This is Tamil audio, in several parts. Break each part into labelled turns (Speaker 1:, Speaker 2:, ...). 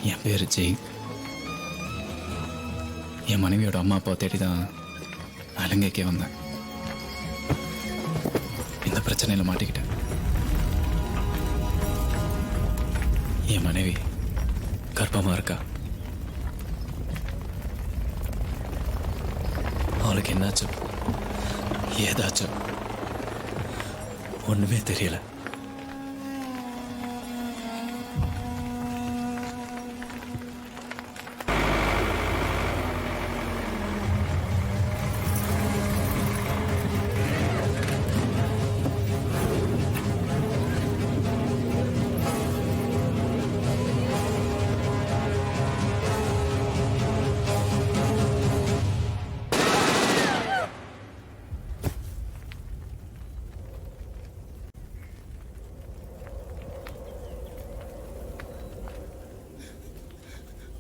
Speaker 1: என் பேர் ஜெய். என் மனைவியோட அம்மா அப்பா தேடி தான் அலங்கைக்கே வந்தேன். இந்த பிரச்சனையில் மாட்டிக்கிட்டேன். என் மனைவி கர்ப்பமா இருக்கா. அவளுக்கு என்னாச்சு ஏதாச்சும் ஒண்ணுமே தெரியல.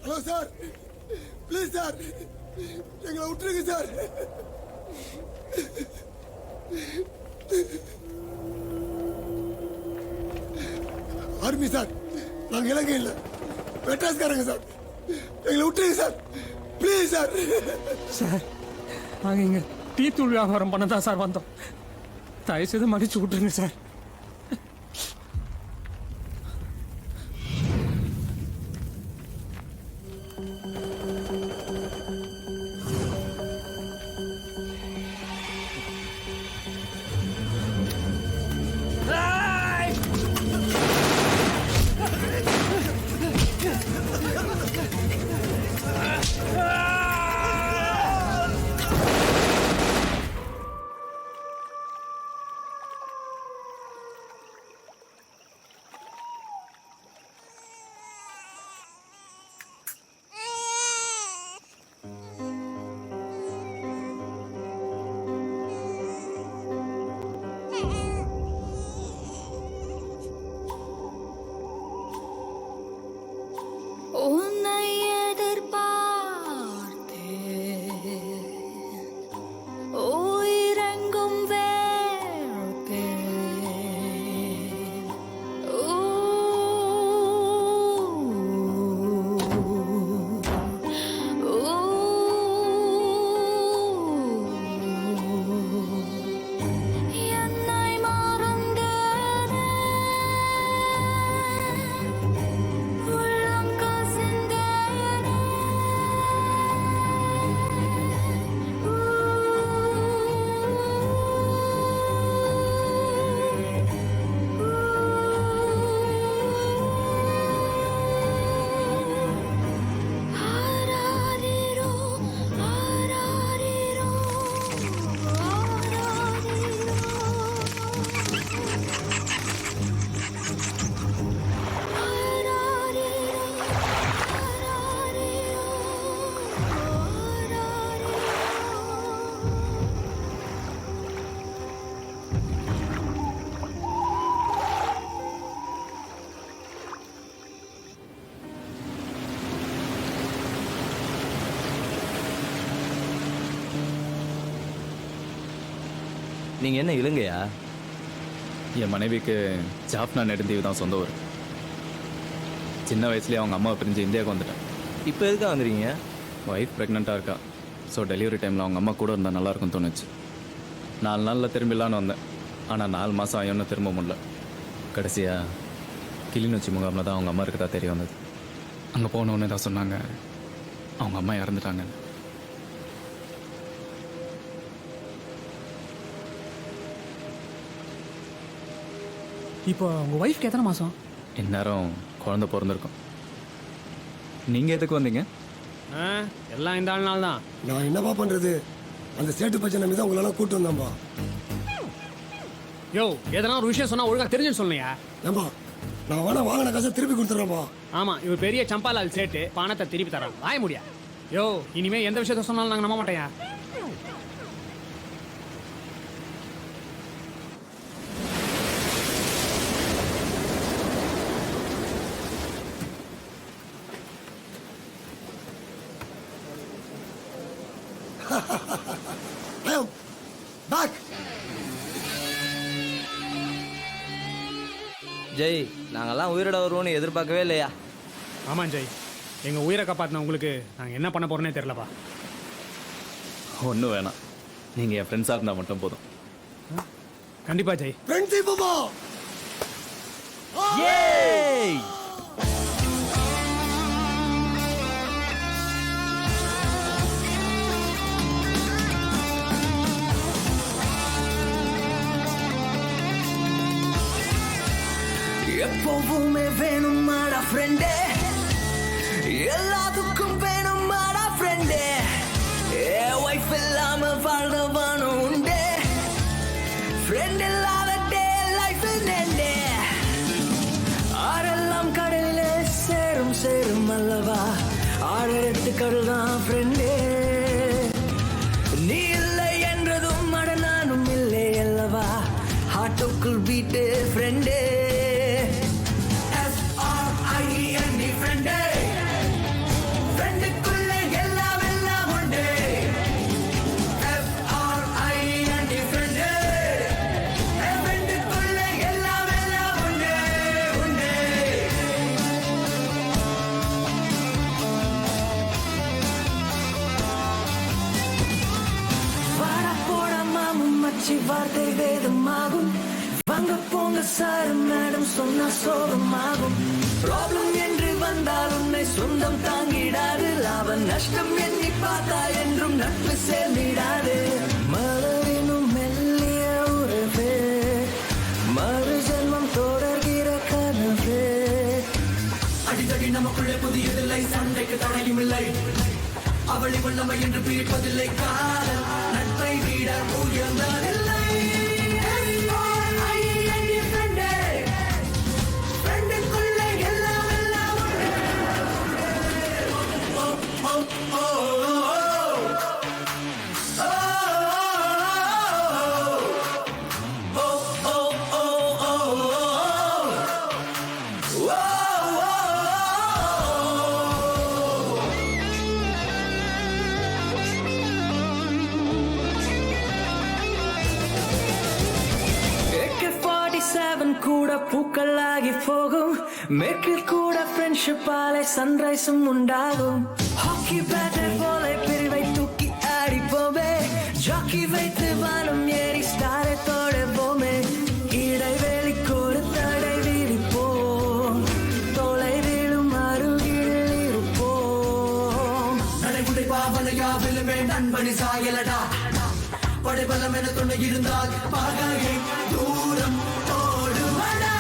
Speaker 2: ஹலோ சார், ப்ளீஸ் சார், எங்களை விட்டுருங்க சார். ஆர்மி சார், நாங்கள் இலங்கை இல்லை, மெட்ராஸ்காரங்க சார். எங்களை விட்டுருங்க சார், ப்ளீஸ் சார்.
Speaker 3: சார், நாங்கள் இங்கே டீத்தூள் வியாபாரம் பண்ண தான் சார் வந்தோம். தயவுசெய்து மன்னிச்சு விட்டுருங்க சார்.
Speaker 4: உன்னை எதிர்பார்த்தேன், உயிரெங்கும் வேர்த்தேன். என்னை மறந்தேனே, உள்ளம் கசிந்தேனே. ஆராரிரோ, ஆராரிரோ,
Speaker 5: நீங்கள் என்ன இலங்கையா?
Speaker 1: என் மனைவிக்கு ஜாஃப்னா நெடுந்தீவு தான் சொந்த ஊர். சின்ன வயசுலேயே அவங்க அம்மாவை பிரிஞ்சு இந்தியாவுக்கு வந்துட்டேன்.
Speaker 5: இப்போ எதுக்காக வந்துடுறீங்க?
Speaker 1: ஒய்ஃப் ப்ரெக்னெண்ட்டாக இருக்கா. ஸோ டெலிவரி டைமில் அவங்க அம்மா கூட இருந்தால் நல்லாயிருக்கும்னு தோணுச்சு. 4 நாளில் திரும்பிடலான்னு வந்தேன். ஆனால் 4 மாதம் ஆகியோன்னு திரும்ப முடியல. கடைசியாக கிளிநொச்சி முகாமில் தான் அவங்க அம்மா இருக்கதா தெரிய வந்தது. அங்கே போனோன்னு தான் சொன்னாங்க அவங்க அம்மா இறந்துட்டாங்கன்னு.
Speaker 3: இப்போ உங்கள் ஒய்ஃப்க்கு எத்தனை மாதம்?
Speaker 1: இந்நேரம் குழந்தை பிறந்திருக்கும். நீங்கள் எதுக்கு வந்தீங்க?
Speaker 3: எல்லாம் இந்த ஆள் நாள் தான்.
Speaker 2: நான் என்னப்பா பண்றது? அந்த சேட்டு பச்சை நம்பி தான் உங்களெல்லாம் கூட்டு வந்தாம்பா.
Speaker 3: யோ, எதனா ஒரு விஷயம் சொன்னால் ஒழுங்காக தெரிஞ்சுன்னு சொல்லுங்க.
Speaker 2: ஏம்பா, நான் வேணா வாங்கின காசை திருப்பி கொடுத்துட்றேன்ப்பா.
Speaker 3: ஆமாம், இவர் பெரிய சம்பாலால் சேட்டு, பணத்தை திருப்பி தரான். வாய முடியா? யோ, இனிமேல் எந்த விஷயத்த சொன்னாலும் நாங்கள் நம்ப மாட்டேன்.
Speaker 2: பேக்.
Speaker 5: ஜெய், நாங்கெல்லாம் உயிரோட வருவோன்னு எதிர்பார்க்கவே இல்லையா?
Speaker 3: ஆமாம் ஜெய், எங்கள் உயிரை காப்பாற்றின உங்களுக்கு நாங்கள் என்ன பண்ண போகிறோன்னே தெரிலப்பா.
Speaker 1: ஒன்றும் வேணாம், நீங்கள் என் ஃப்ரெண்ட்ஸாக இருந்தால் மட்டும் போதும்.
Speaker 3: கண்டிப்பா ஜெய்.
Speaker 2: ஃப்ரெண்ட்ஷிப்பா
Speaker 5: ஏய்
Speaker 6: எப்பவுமே வேணும் மாடா ஃப்ரெண்டே, எல்லாத்துக்கும் வேணும் மாடா ஃப்ரெண்டே. வைஃப் இல்லாம வாழ்றவனும் உண்டே, ஃப்ரெண்ட் இல்லாத டே லைஃப் நெண்டே. ஆரெல்லாம் கடலில் சேரும் சேரும் அல்லவா, ஆறெடுத்து கடல் தான் ஃப்ரெண்டே. நீ இல்லை என்றதும் அட நானும் இல்லை அல்லவா, ஹார்ட்டுக்குள் பீட்டு ஃப்ரெண்டே. வார்த்தை வேதமாகும், வாங்க போங்க சார் மேடம் சொன்ன சோகமாகும். ப்ராப்ளம் என்று வந்தால் உன்னை சொந்தம் தாங்கிடாது, லாப நஷ்டம் எண்ணி பார்த்தா என்றும் நட்பு சேர்ந்திடாது. மலரினும் மெல்லிய உறவே, மறு ஜென்மம் தொடர்கிற கனவே. அடிக்கடி நமக்குள்ளே புதியதில்லை, சண்டைக்கு தடையும் இல்லை, அவளை வல்லமை என்று பிரிப்பதில்லை. காதல் நட்பை விட உயர்ந்ததில்லை. கூட பூக்களாகி போகும், மேற்கில் கூட ஃப்ரெண்ட்ஷிப் ஆலை சன்ரைஸும் உண்டாகும். ஹாக்கி பேட்டை போல பிரிவை தூக்கி ஆடிப்போமே, ஜாக்கி வைத்து வானம் ஏறி ஸ்டாரை தோடப்போமே. இடைவெளி ஒரு தடை விரிப்போம், தொலைவிலும் அருகில் இருப்போம். நடைமுறை பாவனையா விழுமே நண்பனி சாயலடா, படைபலம் என துணை இருந்தால் பகையை தூரம் ஓடுமடா.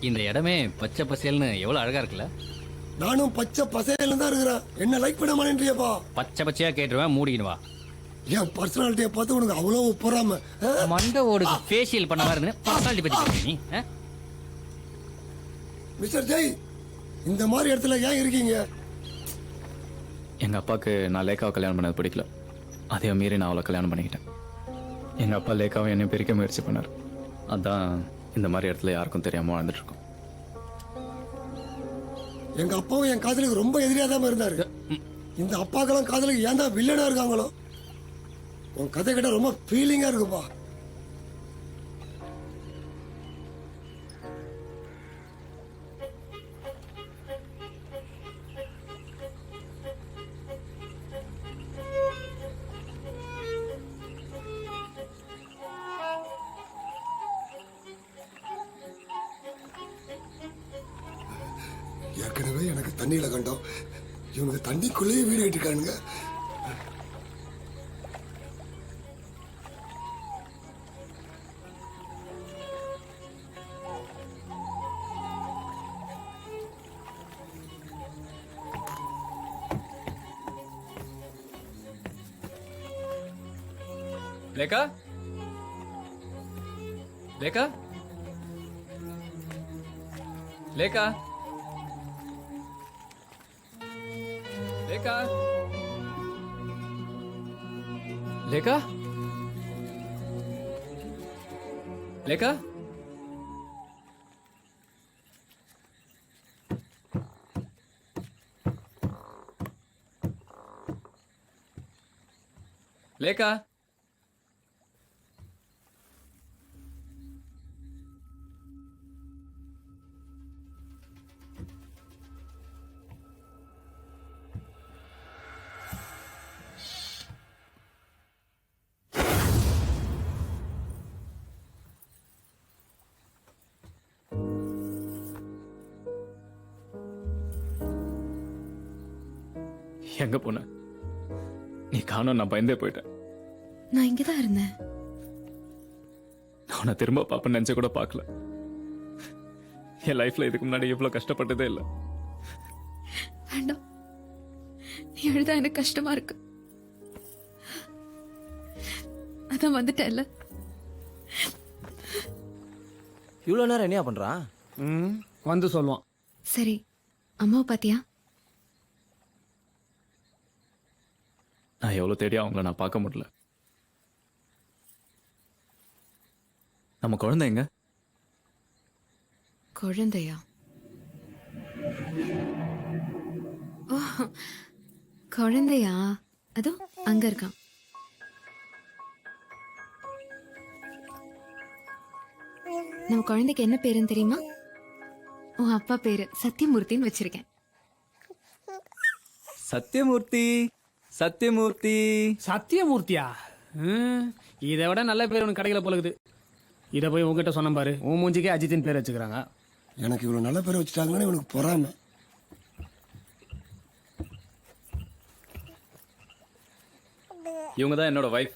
Speaker 7: இந்த இடமே பச்சை பசேல்னு எவ்வளவு அழகா இருக்குல்ல.
Speaker 2: நானும் பச்சை பசையில தான் இருக்கிறேன், என்ன லைக் பண்ண மாட்டேன்றியப்பா.
Speaker 7: பச்சை பச்சையா கேட்டுருவேன், மூடிக்கினு வா.
Speaker 2: என் பர்சனாலிட்டியை பார்த்து உனக்கு அவ்வளவு பொறாம.
Speaker 7: மண்டை ஓடுக்கு ஃபேஷியல் பண்ண மாதிரி இருந்து பர்சனாலிட்டி பத்தி பேசுறீங்க நீ.
Speaker 2: மிஸ்டர் ஜெய், இந்த மாதிரி இடத்துல ஏன் இருக்கீங்க?
Speaker 1: எங்கள் அப்பாவுக்கு நான் லேக்காவை கல்யாணம் பண்ணது பிடிக்கல, அதே மீறி நான் அவளை கல்யாணம் பண்ணிக்கிட்டேன். எங்கள் அப்பா லேக்காவை என்னை பிரிக்க முயற்சி பண்ணார். அதான் இந்த மாதிரி இடத்துல யாருக்கும் தெரியாமல் வாழ்ந்துட்டு இருக்கோம்.
Speaker 2: எங்க அப்பாவும் என் காதலுக்கு ரொம்ப எதிரியா தான் இருந்தாரு. இந்த அப்பாக்கெல்லாம் காதலுக்கு ஏன் தான் வில்லனா இருக்காங்களோ. உன் கதை கிட்ட ரொம்ப ஃபீலிங்கா இருக்குப்பா. ஏற்கனவே எனக்கு தண்ணியில கண்டோம், இவனுக்கு தண்ணிக்குள்ளேயே வீடு கட்டிருக்கானுங்க.
Speaker 1: லேக்கா, லேக்கா, லேக்கா, லேக்கா, லேகா லேகா லேகா எங்க போன? நீ காணோம், நான் பயந்தே போயிட்டேன்.
Speaker 8: நான் இங்கதான் இருந்தேன்.
Speaker 1: நான் உன்னை திரும்ப பாப்பேன்னு நினைச்ச கூட பார்க்கல. என் லைஃப்ல இதுக்கு முன்னாடி இவ்வளவு கஷ்டப்பட்டதே இல்லை.
Speaker 8: வேண்டாம், நீ எழுதா எனக்கு கஷ்டமா இருக்கு. அதான் வந்துட்டேன்ல.
Speaker 5: இவ்வளோ நேரம் என்ன பண்றான்?
Speaker 3: வந்து சொல்லுவான்.
Speaker 8: சரி, அம்மாவை பாத்தியா?
Speaker 1: நான் எவ்வளவு தேடி அவங்கள நான் பார்க்க முடியல. நம்ம குழந்தை எங்க?
Speaker 8: குழந்தையா? ஓ, குழந்தையா? அதோ அங்க இருக்கான். நம்ம குழந்தைக்கு என்ன பேருன்னு தெரியுமா? உன் அப்பா பேரு சத்தியமூர்த்தின்னு வச்சிருக்கேன்.
Speaker 1: சத்யமூர்த்தி. சத்யமூர்த்தி.
Speaker 3: சத்தியமூர்த்தியா? இதை விட நல்ல பேர் உனக்கு கிடைக்கல போலக்குது. இதை போய் உங்ககிட்ட சொன்ன பாரு, உன் மூஞ்சிக்கே அஜித்தின் பேர் வச்சுக்கிறாங்க.
Speaker 2: எனக்கு இவ்வளோ நல்ல பேரை வச்சுட்டாங்கன்னு இவனுக்கு பொறாமை.
Speaker 1: இவங்க தான் என்னோட வைஃப்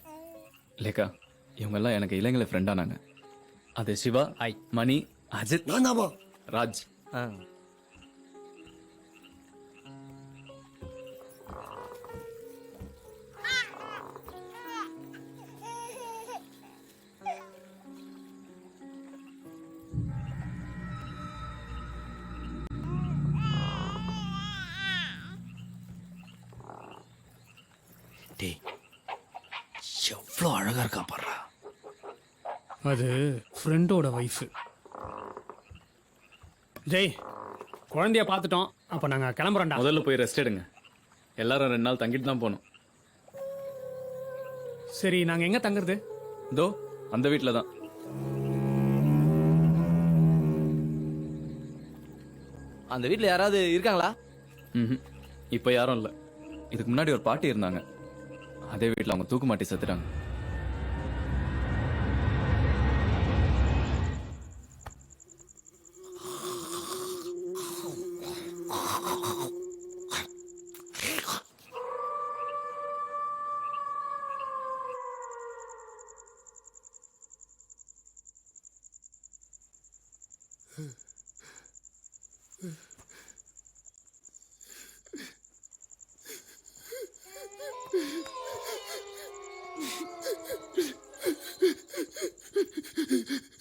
Speaker 1: லேகா. இவங்க எல்லாம் எனக்கு இளைஞர் ஃப்ரெண்டானாங்க. அது சிவா, மணி, அஜித்,
Speaker 2: நான் தான்ப்பா.
Speaker 1: ராஜ்.
Speaker 5: ஆ.
Speaker 6: டேய், எவ்வளோ அழகா இருக்கா பாடுறா.
Speaker 3: அது ஃப்ரெண்டோட ஒய்ஃபு. ஜெய், குழந்தைய பார்த்துட்டோம். அப்போ நாங்கள் கிளம்புறோம்டா.
Speaker 1: முதல்ல போய் ரெஸ்ட் எடுங்க. எல்லாரும் 2 நாள் தங்கிட்டு தான் போகணும்.
Speaker 3: சரி, நாங்கள் எங்கே தங்குறது?
Speaker 1: இதோ அந்த வீட்டில் தான்.
Speaker 5: அந்த வீட்டில் யாராவது இருக்காங்களா?
Speaker 1: ம், இப்போ யாரும் இல்லை. இதுக்கு முன்னாடி ஒரு பாட்டி இருந்தாங்க. அதே வீட்டில் அவங்க தூக்கு மாட்டி செத்துட்டாங்க.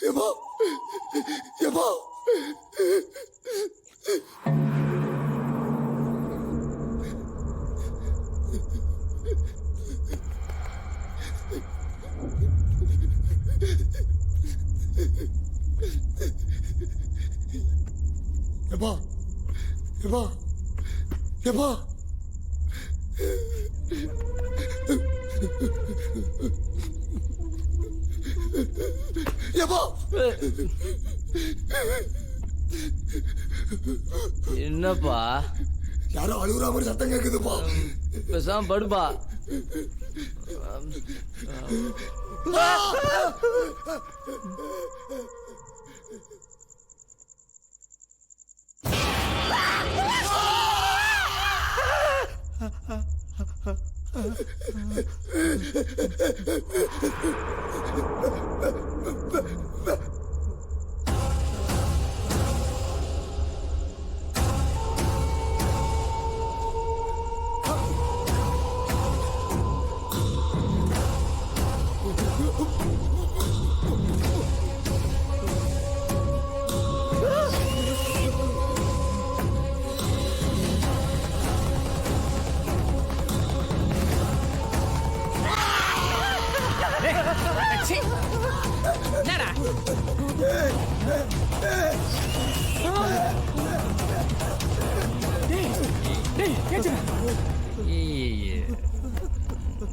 Speaker 2: எப்பா எப்பா எப்பா எப்பா எப்பா எப்பா
Speaker 5: என்னப்பா?
Speaker 2: யாரோ அழுகுற மாதிரி சத்தம் கேக்குதுப்பா.
Speaker 5: பேசாம படுப்பா.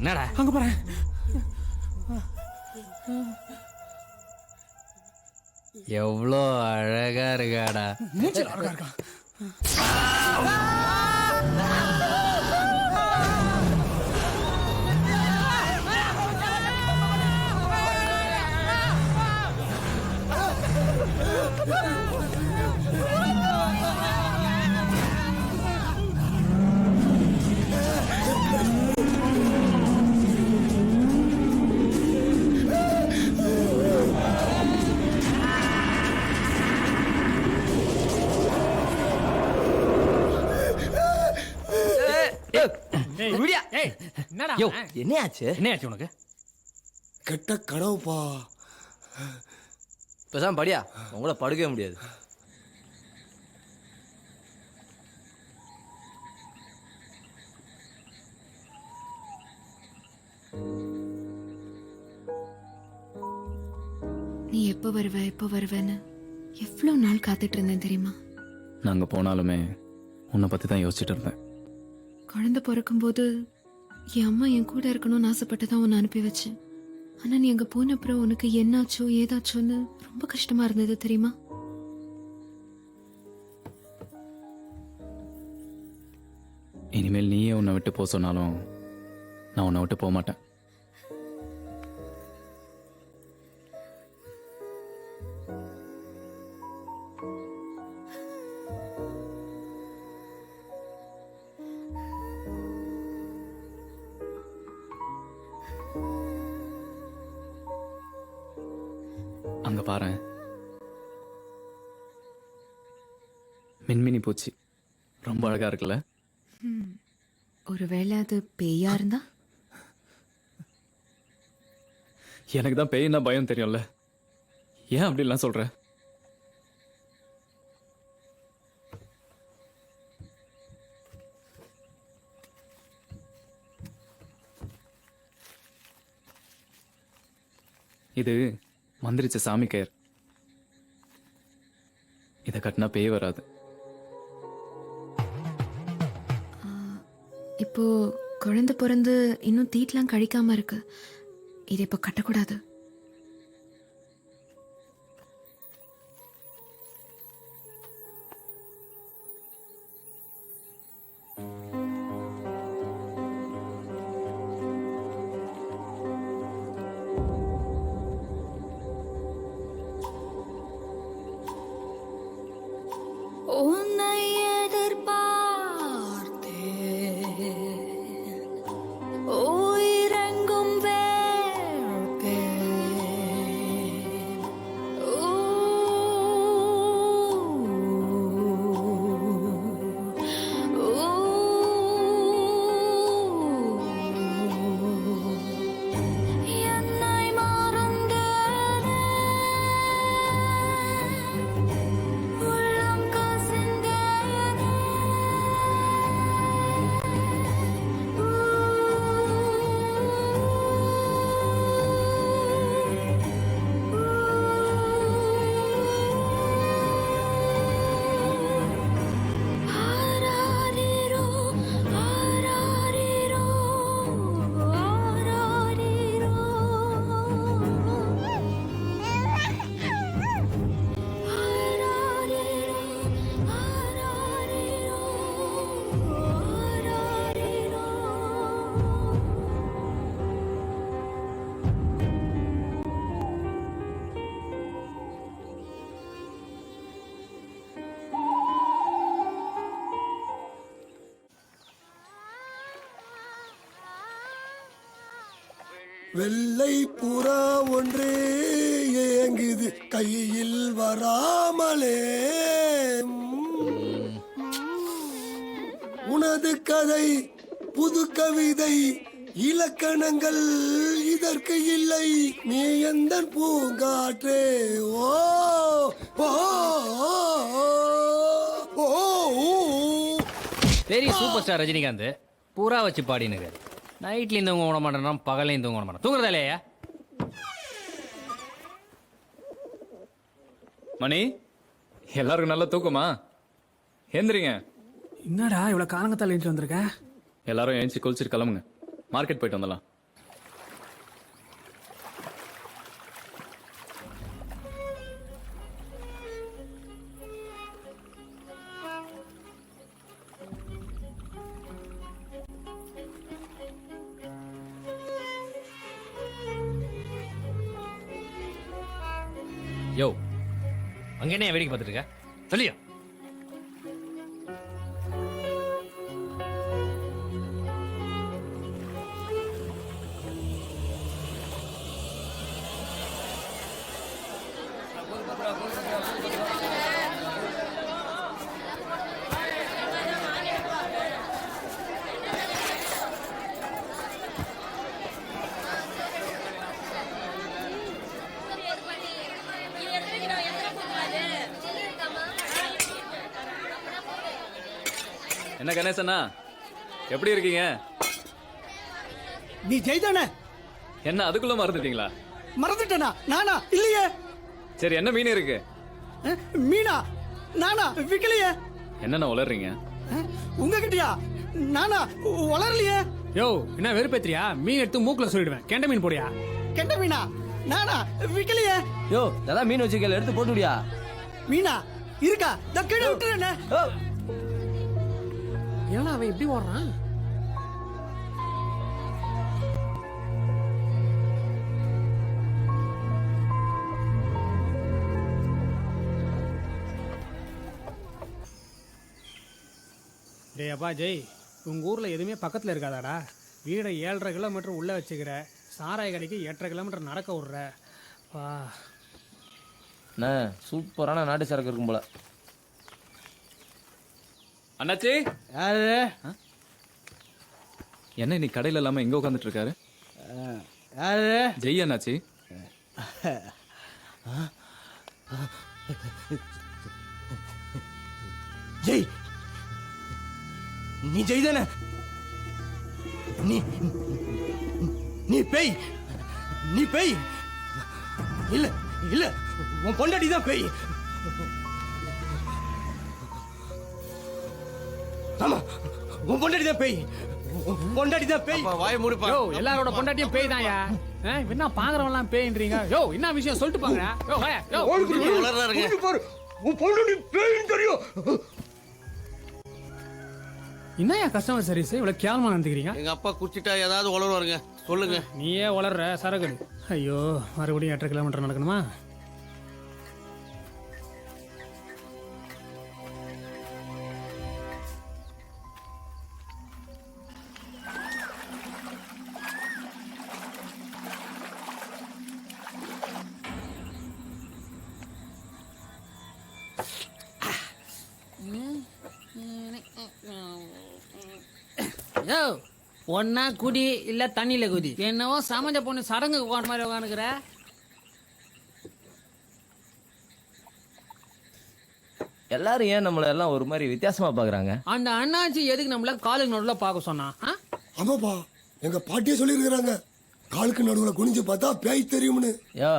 Speaker 7: என்னடா
Speaker 3: அங்க பாரு.
Speaker 7: எவ்வளோ அழகா இருக்காடா.
Speaker 3: மூச்சுல அழகா இருக்கா.
Speaker 5: விடியா.
Speaker 3: ஏய், என்னடா
Speaker 7: யோ.
Speaker 3: அவன்?
Speaker 5: என்னையாச்சு?
Speaker 7: என்ன ஆச்சு உனக்கு?
Speaker 2: கெட்ட கனவுப்பா.
Speaker 5: பேசாம படியா, உங்கள படுக்கவே முடியாது.
Speaker 8: நீ எப்போ வருவேன்னு எவ்வளோ நாள் காத்துட்டு இருந்தேன் தெரியுமா?
Speaker 1: நாங்கள் போனாலுமே உன்னை பற்றி தான் யோசிச்சுட்டு இருந்தேன்.
Speaker 8: குழந்தை பிறக்கும்போது என் அம்மா என் கூட இருக்கணும்னு ஆசைப்பட்டு தான் உன்னை அனுப்பி வச்சேன். ஆனா நீ அங்க போன அப்புறம் உனக்கு என்னாச்சோ ஏதாச்சோன்னு ரொம்ப கஷ்டமா இருந்தது தெரியுமா?
Speaker 1: இனிமேல் நீயே உன்னை விட்டு போக சொன்னாலும் நான் உன்னை விட்டு போக மாட்டேன். அங்க பாரு, மின்மினி பூச்சி ரொம்ப அழகா இருக்குல்ல?
Speaker 8: ஒருவேளை அது பேயா இருந்தா?
Speaker 1: எனக்கு தான் பேய்னா பயம் தெரியும்ல, ஏன் அப்படிலாம் சொல்ற? இது மந்திரிச்ச சாமி கயிறு. இதை கட்டினா பேய் வராது.
Speaker 8: இப்போ குழந்தை பிறந்து இன்னும் தீட்டெல்லாம் கழிக்காம இருக்கு. இதை இப்போ கட்டக்கூடாது.
Speaker 4: உன்னை எதிர்பார்த்தேன் உயிரெங்கும் வேர்த்தேன் என்னை மறந்தேனே உள்ளம் கசிந்தேனே ஆராரிரோ ஆராரிரோ ஆராரிரோ
Speaker 2: வெள்ளை புறா ஒன்று ஏங்குது கையில் வராமலே. உனது கதை புது கவிதை இலக்கணங்கள் இதற்கு இல்லை. நீ எந்த பூங்காற்றே. ஓ ஓ ஓ
Speaker 7: பெரிய சூப்பர் ஸ்டார் ரஜினிகாந்த் பூரா வச்சு பாடினுங்க. நைட்லேயும் தூங்க விட மாட்டேன், பகலையும் தூங்க விட மாட்டேன். தூங்குறதா இல்லையா?
Speaker 1: மணி, எல்லாருக்கும் நல்ல தூக்கமா? எந்திரிங்க.
Speaker 3: என்னடா இவ்வளவு காலங்கத்தால எழுந்து வந்திருக்க?
Speaker 1: எல்லாரும் எழுந்துச்சு குளிச்சுட்டு கிளம்புங்க. மார்க்கெட் போயிட்டு வந்துடலாம்.
Speaker 7: யோ அங்க என்ன வேடிக்கை பார்த்துட்டு இருக்க சொல்லியா?
Speaker 1: என்ன கணேசண்ணா எப்படி இருக்கீங்க?
Speaker 9: நீ ஜெய்தானே?
Speaker 1: என்ன அதுக்குள்ள மறந்துட்டீங்களா?
Speaker 9: மறந்துட்டேனா? நானா? இல்லையே.
Speaker 1: சரி என்ன மீன் இருக்கு?
Speaker 9: மீனா? நானா? விக்கலையே.
Speaker 1: என்னண்ணா உளறீங்க?
Speaker 9: உங்ககிட்டயா? நானா? வளரலையே.
Speaker 3: யோ என்ன வெறுப்பேத்திரியா? மீன் எடுத்து மூக்குல சொல்லிடுவேன். கெண்ட மீன் போடியா?
Speaker 9: கெண்ட மீனா? நானா? விக்கலையே.
Speaker 5: யோ ஏதாவது மீன் வச்சுக்கல எடுத்து போட்டு விடியா.
Speaker 9: மீனா இருக்கா? கீழே விட்டுறேனே.
Speaker 3: ஏன்னா அவன் எப்படி ஓடுறான்? டேய் அப்பா ஜெய், உங்க ஊர்ல எதுவுமே பக்கத்துல இருக்காதாடா? வீடை 7.5 கிலோமீட்டர் உள்ள வச்சுக்கிற, சாராய கடைக்கு 8.5 கிலோமீட்டர் நடக்க விடுற. வா
Speaker 5: அண்ணா சூப்பரான நாட்டு சரக்கு இருக்கும் போல.
Speaker 1: அண்ணாச்சி
Speaker 9: யாரு?
Speaker 1: என்ன நீ கடையில இல்லாம எங்க உட்காந்துட்டு இருக்காரு?
Speaker 9: யாரு?
Speaker 1: ஜெய் அண்ணாச்சி.
Speaker 9: ஜெய், நீ ஜெய்தானே? நீ நீ பேய். நீ பேய். இல்ல இல்ல, உன் பொண்டாட்டி தான் பேய். ஆமா, உன் பொண்டாட்டி தான் பேய். பொண்டாட்டி தான் பேய்.
Speaker 5: வாய மூடிப்பா.
Speaker 3: யோ எல்லாரோட பொண்டாட்டியும் பேய் தான்யா. என்ன பாக்குறவன்லாம் பேய்ன்றீங்க? யோ என்ன விஷயம் சொல்லிட்டு பாங்க. யோ வாயா. யோ
Speaker 9: உன் பொண்டாட்டி பேய்ன்னு தெரியும்.
Speaker 3: என்னையா கஸ்டமர் சர்வீஸ் இவ்வளவு கேவலமா நடந்துக்கிறீங்க?
Speaker 10: எங்க அப்பா குடிச்சிட்டா ஏதாவது உளருவாருங்க, சொல்லுங்க.
Speaker 3: நீயே வளர்ற சரகடு. ஐயோ மறுபடியும் 8 கிலோமீட்டர் நடக்கணுமா?
Speaker 11: யோ ஒன்னா குடி இல்ல தண்ணியில குதி. என்னவோ சமைஞ்ச பொண்ணு சடங்குக்கு போன மாதிரி உட்காந்துக்கிற.
Speaker 5: எல்லாரும் ஏன் நம்மள எல்லாம் ஒரு மாதிரி வித்தியாசமா பாக்குறாங்க?
Speaker 11: அந்த அண்ணாச்சி எதுக்கு நம்மள காலுக்கு நடுவுல பார்க்க சொன்னா?
Speaker 2: ஆமாப்பா, எங்க பாட்டியே சொல்லியிருக்கிறாங்க, காலுக்கு நடுவுல குனிஞ்சு பார்த்தா பேய் தெரியும்னு.
Speaker 5: யோ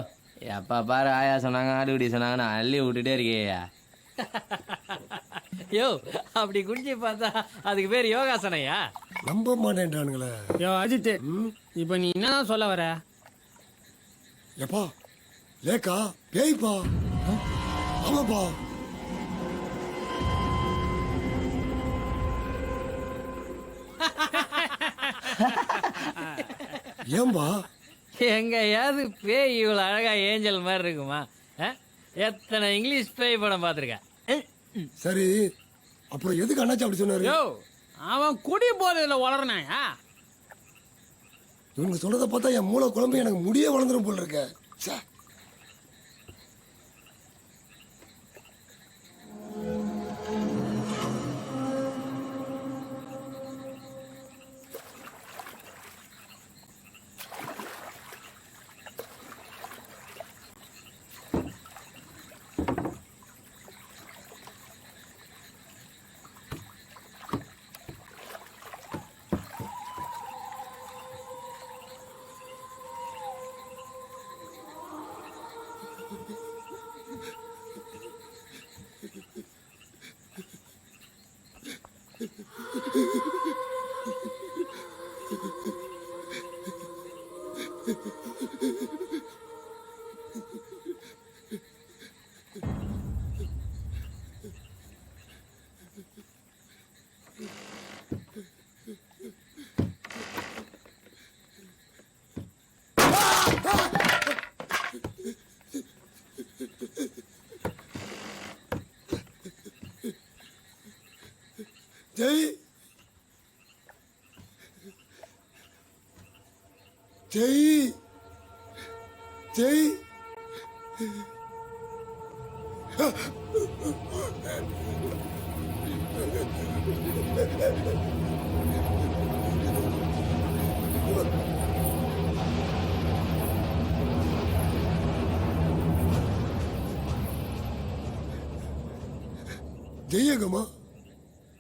Speaker 5: எப்பா பாரு ஆயா சொன்னாங்க ஆடுகுடி சொன்னாங்க, நான் அள்ளி விட்டுட்டே இருக்கேயா.
Speaker 7: யோ அப்படி குடிச்சு பார்த்தா அதுக்கு பேர் யோகாசனையா?
Speaker 2: நம்ப மாட்டேன்றானுங்களே.
Speaker 3: யோ அஜித், இப்ப நீ என்ன சொல்ல வர?
Speaker 2: எப்பா லேக்கா பேய்ப்பா. ஆமாப்பா. ஏம்பா?
Speaker 7: எங்கயாவது பேய் இவ்வளவு அழகா ஏஞ்சல் மாதிரி இருக்குமா? எத்தனை இங்கிலீஷ் பேய் படம் பார்த்துருக்கேன்.
Speaker 2: சரி, அப்புறம் எதுக்கு அண்ணாச்சி அப்படி சொன்னாரு?
Speaker 3: யோ அவன் குடி போறதுல வளர்னாயா?
Speaker 2: இவங்க சொல்றத பார்த்தா என் மூளை குழம்பு எனக்கு முடியே வளர்ந்துரும் போல இருக்க. ச்சே. ஜெய் ஜெய் ஜெய் ஜெயகமா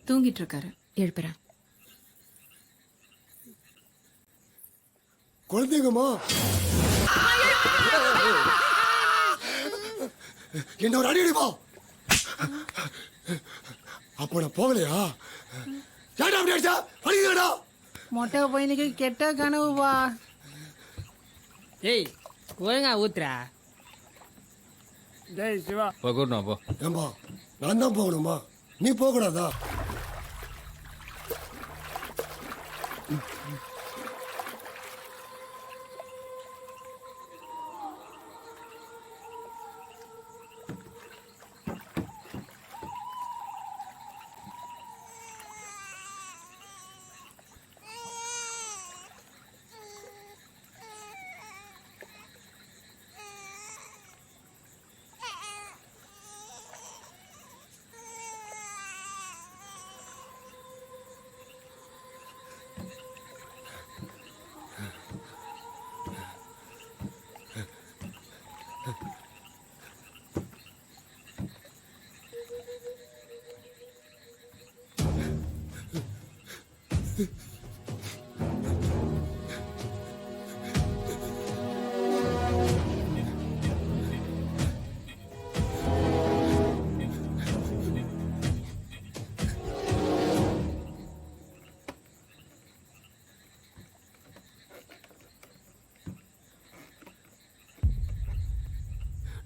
Speaker 8: தூங்கிட்டு இருக்காரு, எழுப்புறேன்.
Speaker 2: குழந்தைங்கம்மா என்ன ஒரு அடி அடிப்பா. அப்ப நான் போகலையா? ஏடா அப்படி அடிச்சா அடிக்கடா.
Speaker 11: மொட்டை பையனுக்கு கெட்ட கனவுப்பா. ஏய் ஒழுங்கா ஊத்துறா.
Speaker 3: ஜெய் சிவா.
Speaker 1: கூட்டணும் போ.
Speaker 2: ஏம்பா நான் தான் போகணுமா, நீ போகக்கூடாதா?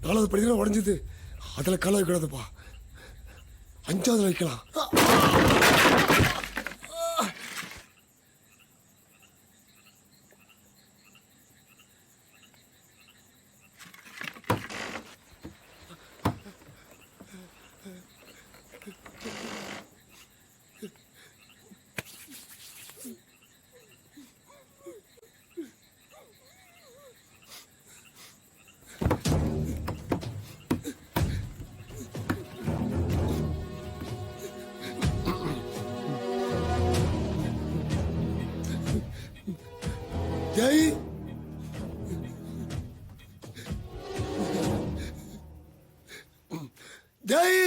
Speaker 2: நாலாவது படிக்கிற உடஞ்சது, அதில் கால வைக்கூடாதுப்பா, 5வது வைக்கலாம். ஜெய் ஜெய்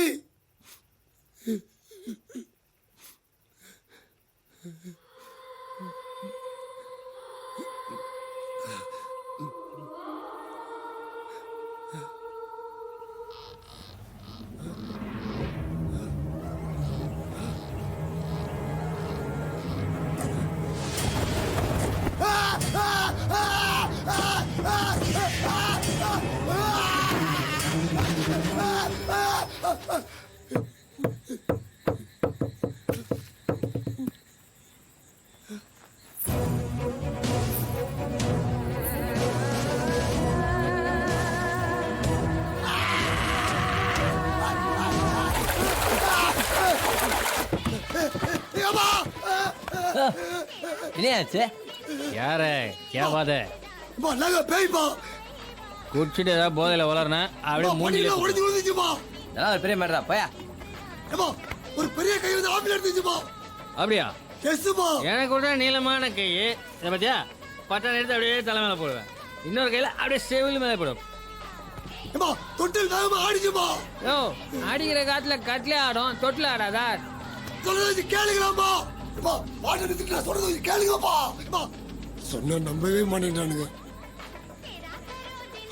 Speaker 5: என்னையாச்சு?
Speaker 7: யாரு கேவாத
Speaker 2: பேய்ப்பா.
Speaker 7: குடிச்சிட்டு ஏதாவது போதையில வளர்னா அப்படியே மூஞ்சில
Speaker 2: உடஞ்சு விழுந்துச்சுப்பா.
Speaker 5: அதெல்லாம் ஒரு பெரிய மேட்டரா போயா.
Speaker 2: ஒரு பெரிய கை வந்து ஆப்பிள் எடுத்துச்சுப்பா.
Speaker 7: அப்படியா?
Speaker 2: எஸ்ப்பா.
Speaker 7: எனக்கு கூட நீளமான கை இதை பத்தியா, பட்டான எடுத்து அப்படியே தலை மேல போடுவேன், இன்னொரு கையில அப்படியே செவில் மேல போடுவேன்.
Speaker 2: தொட்டில் வேகமா ஆடிச்சுப்பா.
Speaker 11: யோ அடிக்கிற காத்துல கட்லே ஆடும், தொட்டில் ஆடாதா?
Speaker 2: சொல்றது கேளுங்களாப்பா. சொல்றது கேளுங்கப்பா. சொன்னா நம்பவே மாட்டேன்றானுங்க.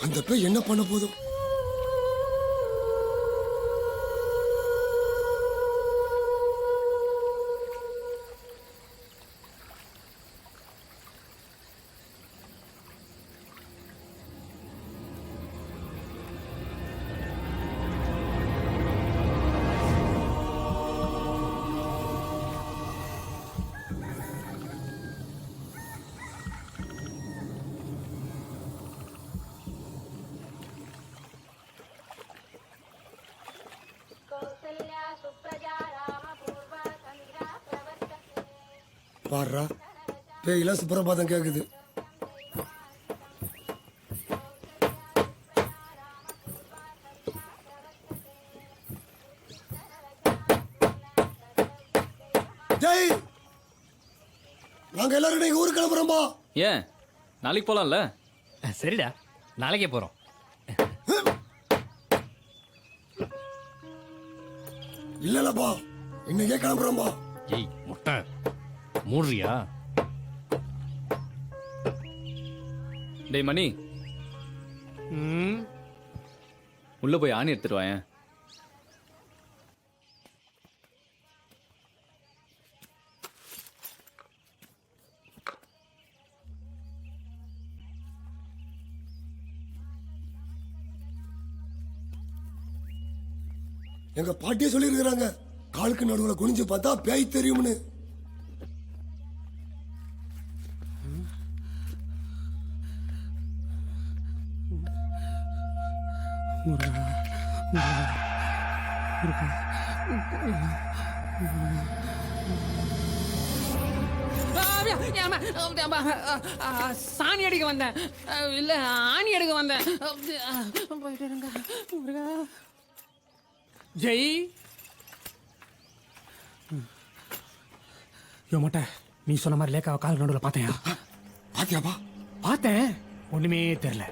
Speaker 2: அந்த பேய் என்ன பண்ண போதும்? பாடுறா பேயெல்லாம் சுப்பிரபாதம் கேக்குது. ஜெய், நாங்க எல்லாரும் இன்னைக்கு ஊருக்கு கிளம்புறோம்பா.
Speaker 1: ஏன் நாளைக்கு போலாம்ல?
Speaker 7: சரிடா, நாளைக்கே போகிறோம்.
Speaker 2: இல்லலப்பா, இன்னைக்கே கிளம்புறோம்பா.
Speaker 7: ஏய் முட்டை மூடுறியா?
Speaker 1: டேய் மணி,
Speaker 3: ம்
Speaker 1: உள்ள போய் ஆணி எடுத்துட்டு வாயேன்.
Speaker 2: எங்க பாட்டியே சொல்லி இருக்கிறாங்க, காலுக்கு நடுவுல குனிஞ்சு பார்த்தா பேய் தெரியும்னு.
Speaker 11: சாணி அடிக்க வந்தேன், இல்ல ஆணி எடுக்க வந்தேன். போயிட்டு இருங்க.
Speaker 3: ஜெய், யோ மொட்டை, நீ சொன்ன மாதிரி லேக்காவை கால் நடுவில் பார்த்தேன்.
Speaker 2: பாத்தியாப்பா?
Speaker 3: பார்த்தேன், ஒண்ணுமே தெரியல.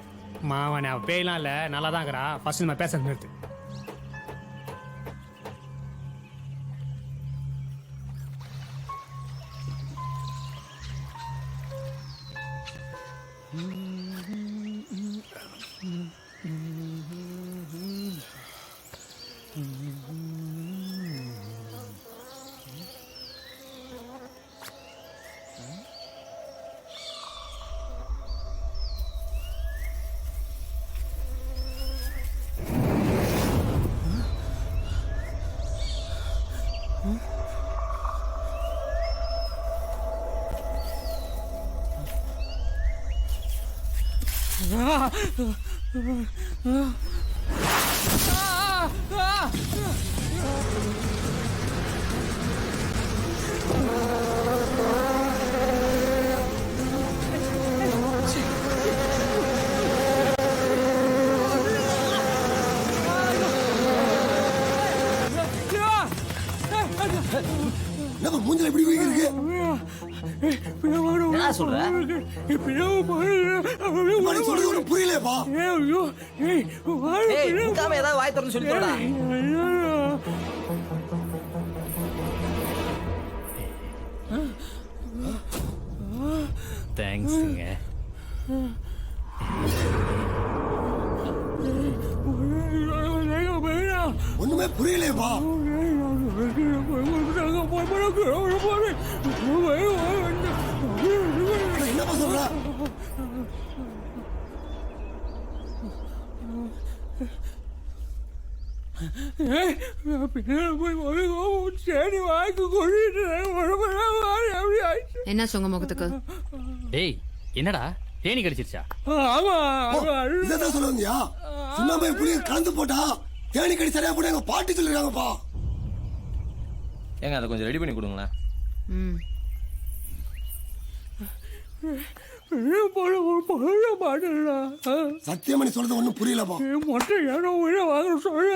Speaker 3: மாவன் அவ பேயெல்லாம் இல்ல, நல்லா தான் இருக்கிறா. ஃபர்ஸ்ட் நம்ம பேச நிறுத்து.
Speaker 2: நம்ம மூஞ்சில எப்படி போய் இருக்கு?
Speaker 5: என்ன சொல்ற?
Speaker 2: மணி சொல்றது ஒன்றும் புரியலையப்பா.
Speaker 5: ஏய் முக்காம ஏதாவது வாய் திறந்து சொல்லி போடா.
Speaker 7: தேங்க்ஸுங்க.
Speaker 2: ஒண்ணுமே புரியலையப்பா. என்னப்பா சொல்ற?
Speaker 8: என்ன சொங்க முகத்துக்கு?
Speaker 7: டேய் என்னடா தேனி கடிச்சிருச்சா?
Speaker 2: இதான் சொல்ல வந்தியா? சுண்ணாம்பு புளி கலந்து போட்டா தேனி கடி சரியா போட்டு எங்க பாட்டி சொல்லிருக்காங்கப்பா.
Speaker 5: ஏங்க அதை கொஞ்சம் ரெடி பண்ணி கொடுங்களேன்.
Speaker 8: ம்,
Speaker 2: சத்தியமணி சொல்றது ஒண்ணும் புரியலப்பா.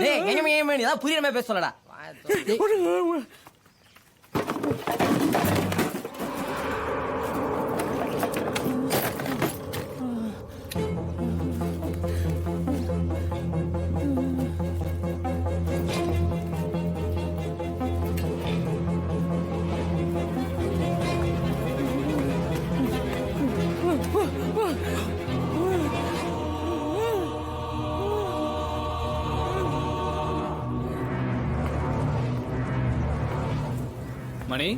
Speaker 5: டேய் ஏமா ஏதாவது புரியற மாதிரி பேச சொல்லடா.
Speaker 1: மணி,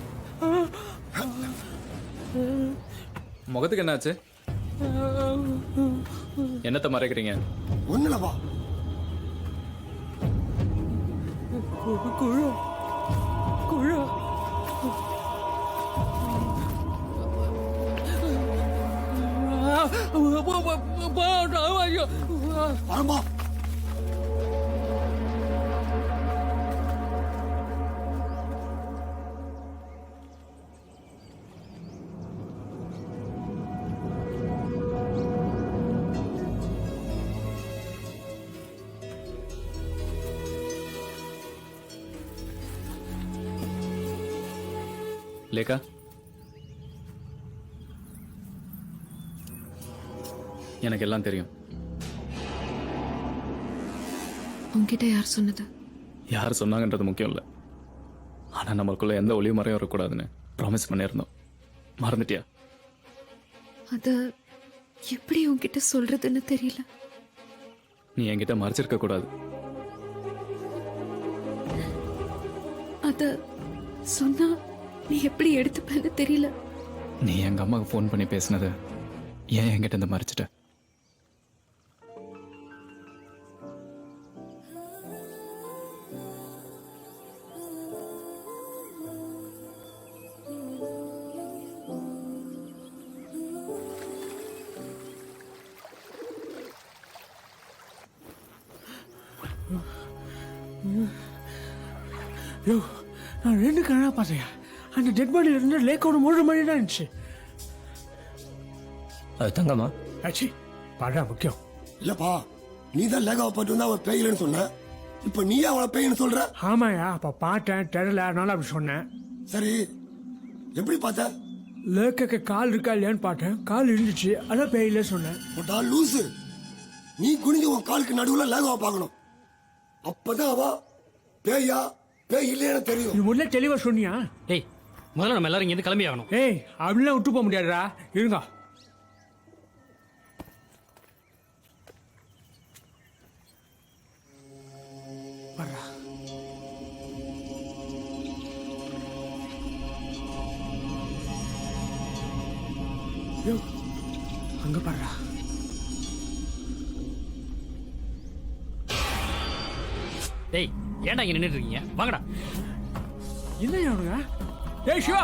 Speaker 1: முகத்துக்கு என்னாச்சு? என்னத்தை மறைக்கிறீங்க?
Speaker 2: ஒண்ணு இல்லப்பா. வரம்பா.
Speaker 1: லேக்கா, எனக்கு எல்லாம் தெரியும்.
Speaker 8: உன்கிட்ட யார் சொன்னது?
Speaker 1: யார் சொன்னாங்கன்றது முக்கியம் இல்லை, ஆனால் நம்மளுக்குள்ள எந்த ஒளிவு மறையும் வரக்கூடாதுன்னு ப்ராமிஸ் பண்ணியிருந்தோம். மறந்துட்டியா?
Speaker 8: அத எப்படி உன்கிட்ட சொல்றதுன்னு தெரியல.
Speaker 1: நீ என்கிட்ட மறைச்சிருக்க கூடாது.
Speaker 8: அத சொன்னா நீ எப்படி எடுத்துப்பேன்னு தெரியல.
Speaker 1: நீ எங்க அம்மாவுக்கு ஃபோன் பண்ணி பேசினது ஏன் என்கிட்ட இருந்து மறைச்சிட்ட?
Speaker 3: யோ, நான் 2 கண்ணா பார்த்தேன். அந்த டெட் பாடியில் இருந்து லேக்கோட 3 மணி தான் இருந்துச்சு.
Speaker 9: அது தங்கம்மா?
Speaker 3: ஆச்சு பாடா முக்கியம்.
Speaker 2: இல்லப்பா, நீ தான் லேகாவை பார்த்து வந்து அவள் பேயிலன்னு சொன்ன. இப்போ நீயே அவளை பேயின்னு சொல்ற?
Speaker 3: ஆமாயா, அப்போ பார்த்தேன், தெரியல, அதனால அப்படி சொன்னேன்.
Speaker 2: சரி, எப்படி பார்த்த?
Speaker 3: லேக்கக்கு கால் இருக்கா இல்லையான்னு பார்த்தேன், கால் இருந்துச்சு, அதான் பேயில சொன்னேன்.
Speaker 2: போட்டா லூசு, நீ குனிஞ்சு உன் காலுக்கு நடுவில் லேகாவை பார்க்கணும். அப்பதான் அவ பேயா பேய் இல்லையான்னு தெரியும்.
Speaker 3: நீ முதல்ல தெளிவா சொன்னியா?
Speaker 7: டேய், முதல்ல நம்ம எல்லாரும் இங்கேருந்து கிளம்பி ஆகணும்.
Speaker 3: ஏய், அப்படிலாம் விட்டு போக முடியாதுடா, இருங்க. வர்றா. யோ, அங்க பாருடா.
Speaker 7: டேய், ஏன்டா இங்கே நின்றுட்டு இருக்கீங்க? வாங்கடா.
Speaker 3: என்ன அவனுங்க? ஏய் சிவா,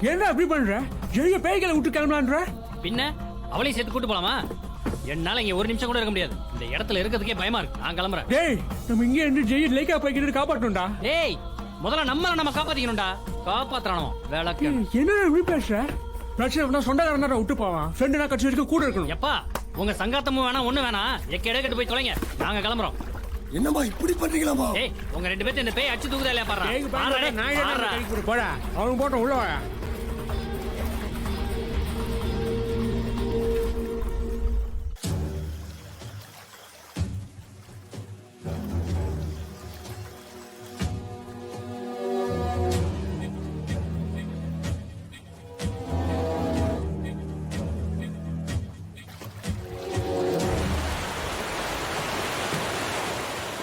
Speaker 3: என்ன அப்படி பண்ற? ஜெய பேய்களை விட்டு கிளம்பலான்ற?
Speaker 7: பின்ன அவளையும் சேர்த்து கூட்டு போலாமா? என்னால இங்க ஒரு நிமிஷம் கூட இருக்க முடியாது. இந்த இடத்துல இருக்கிறதுக்கே பயமா இருக்கு. நான் கிளம்புறேன்.
Speaker 3: டேய், நம்ம இங்கே இருந்து ஜெய லேக்கா போய்கிட்டு காப்பாற்றணும்டா.
Speaker 7: டேய், முதல்ல நம்ம காப்பாத்திக்கணும்டா. காப்பாத்துறானோ வேலைக்கு.
Speaker 3: என்ன இப்படி பேசுற? பிரச்சனை சொந்தக்காரன் தான் விட்டு போவான். ஃப்ரெண்டுனா கட்சி வரைக்கும் கூட இருக்கணும்.
Speaker 7: எப்பா, உங்க சங்காத்தமும் வேணாம், ஒண்ணு வேணாம். எக்கேட கட்டு போய் தொலைங்க. நாங்க கிளம்புறோம்.
Speaker 2: என்னம்மா இப்படி பண்றீங்களாமா?
Speaker 7: ஏய், உங்க 2 பேர்த்த இந்த பேய் அடிச்சு தூக்குதா இல்லையா பாரு.
Speaker 3: பேய்க்கு பாருடா, நான் என்ன கைக்கு போடு போடா. அவன் போட்ட உள்ள வா.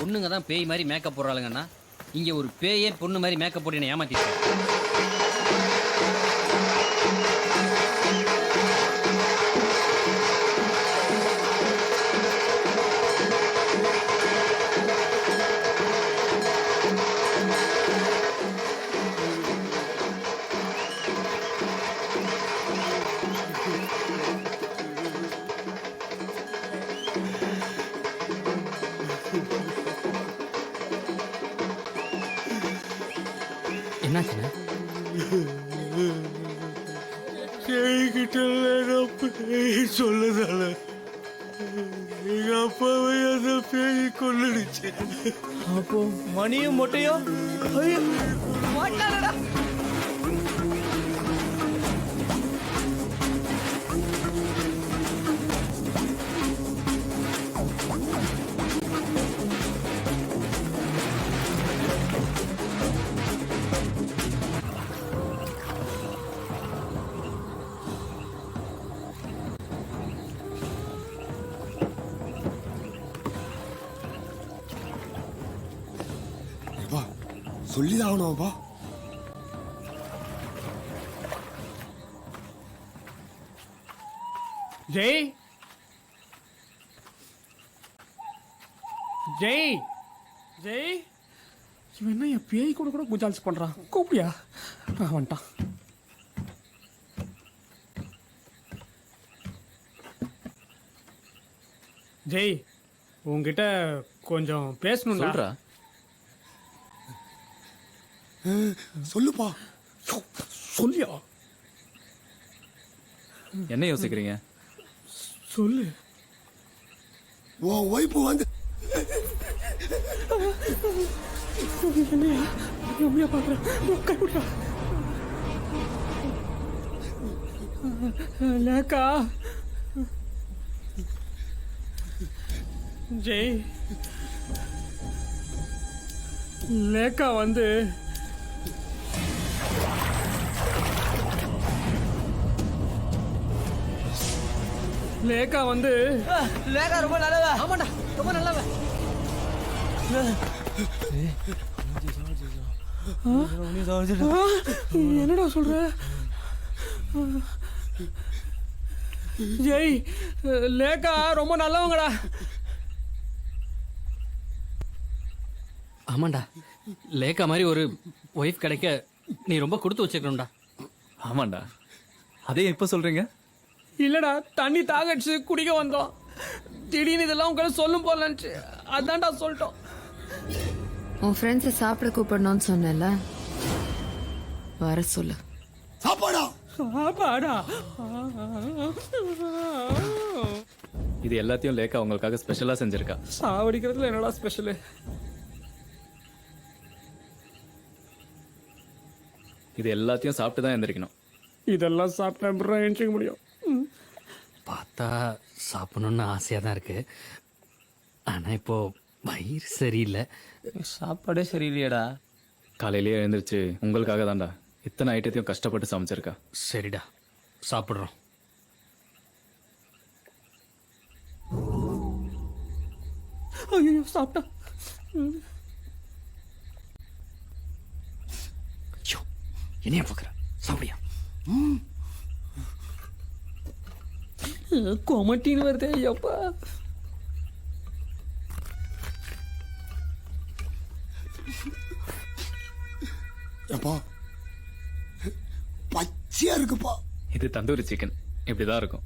Speaker 7: பொண்ணுங்க தான் பேய் மாதிரி மேக்கப் போடுறாளுங்கன்னா, இங்க ஒரு பேயே பொண்ணு மாதிரி மேக்கப் போட்டு என்ன ஏமாத்திட்டு. என்னாச்சுண்ணா?
Speaker 9: சொல்லதால எங்க அப்பாவை அந்த பேய் கொள்ளுடுச்சு. அப்போ மணியும் மொட்டையும்
Speaker 2: சொல்லிதான் ஆகணும்ப்பா.
Speaker 3: ஜெய், ஜெய், ஜெய், இவன் என்ன என் பேய் கூட கூட முஜால்ஸ் பண்றான்? கூப்பியா? வந்துட்டான். ஜெய், உங்ககிட்ட கொஞ்சம் பேசணும்.
Speaker 1: சொல்றா.
Speaker 2: சொல்லுப்பா.
Speaker 3: சொல்லியா?
Speaker 1: என்ன யோசிக்கிறீங்க?
Speaker 3: சொல்லு.
Speaker 2: உன் ஒய்ஃபு வந்து
Speaker 3: என்னையா பாக்குறேன்? கைவிடா. லேக்கா ஜெய் லேக்கா வந்து லேக்கா வந்து
Speaker 9: லேக்கா ரொம்ப நல்லவ.
Speaker 3: ஆமாண்டா ரொம்ப நல்லவ. என்னடா சொல்ற? ஜெய் லேக்கா ரொம்ப நல்லவங்கடா.
Speaker 7: ஆமாண்டா, லேக்கா மாதிரி ஒரு ஒய்ஃப் கிடைக்க நீ ரொம்ப கொடுத்து வச்சுக்கணும்டா.
Speaker 1: ஆமாண்டா, அதே எப்போ சொல்கிறீங்க?
Speaker 3: இல்லடா தண்ணி தாகடிச்சு குடிக்க வந்தோம். திடீர்னு இதெல்லாம் உங்களுக்கு சொல்லும் போலன்ட்டு அதான்டா சொல்லிட்டோம்.
Speaker 8: உன் ஃப்ரெண்ட்ஸை சாப்பிட கூப்பிடணும்னு சொன்னேன்ல, வர சொல்லு.
Speaker 2: சாப்பாடா
Speaker 3: சாப்பாடா?
Speaker 1: இது எல்லாத்தையும் லேக்கா உங்களுக்காக ஸ்பெஷலாக செஞ்சுருக்கா.
Speaker 3: சாவடிக்கிறதுல என்னடா ஸ்பெஷலு?
Speaker 1: இது எல்லாத்தையும் சாப்பிட்டு தான் எந்திரிக்கணும்.
Speaker 3: இதெல்லாம் சாப்பிட்டா அப்புறம் எழுச்சிக்க முடியும்.
Speaker 7: பார்த்தா சாப்பிடணும்னு ஆசையாக தான் இருக்கு. ஆனால் இப்போ வயிறு சரியில்லை.
Speaker 9: சாப்பாடே சரியில்லையாடா.
Speaker 1: காலையிலேயே எழுந்திரிச்சு உங்களுக்காக தான்டா இத்தனை ஐட்டத்தையும் கஷ்டப்பட்டு சமைச்சிருக்கா.
Speaker 7: சரிடா, சாப்பிட்றோம்.
Speaker 3: ஐயோ சாப்பிட்டா.
Speaker 7: ஐயோ, என்னையா பார்க்குற? சாப்பிடியா?
Speaker 3: கொமட்டின்னு வருதே ஐயப்பா.
Speaker 2: எப்பா பச்சையா இருக்குப்பா.
Speaker 1: இது தந்தூரி சிக்கன் இப்படி தான் இருக்கும்.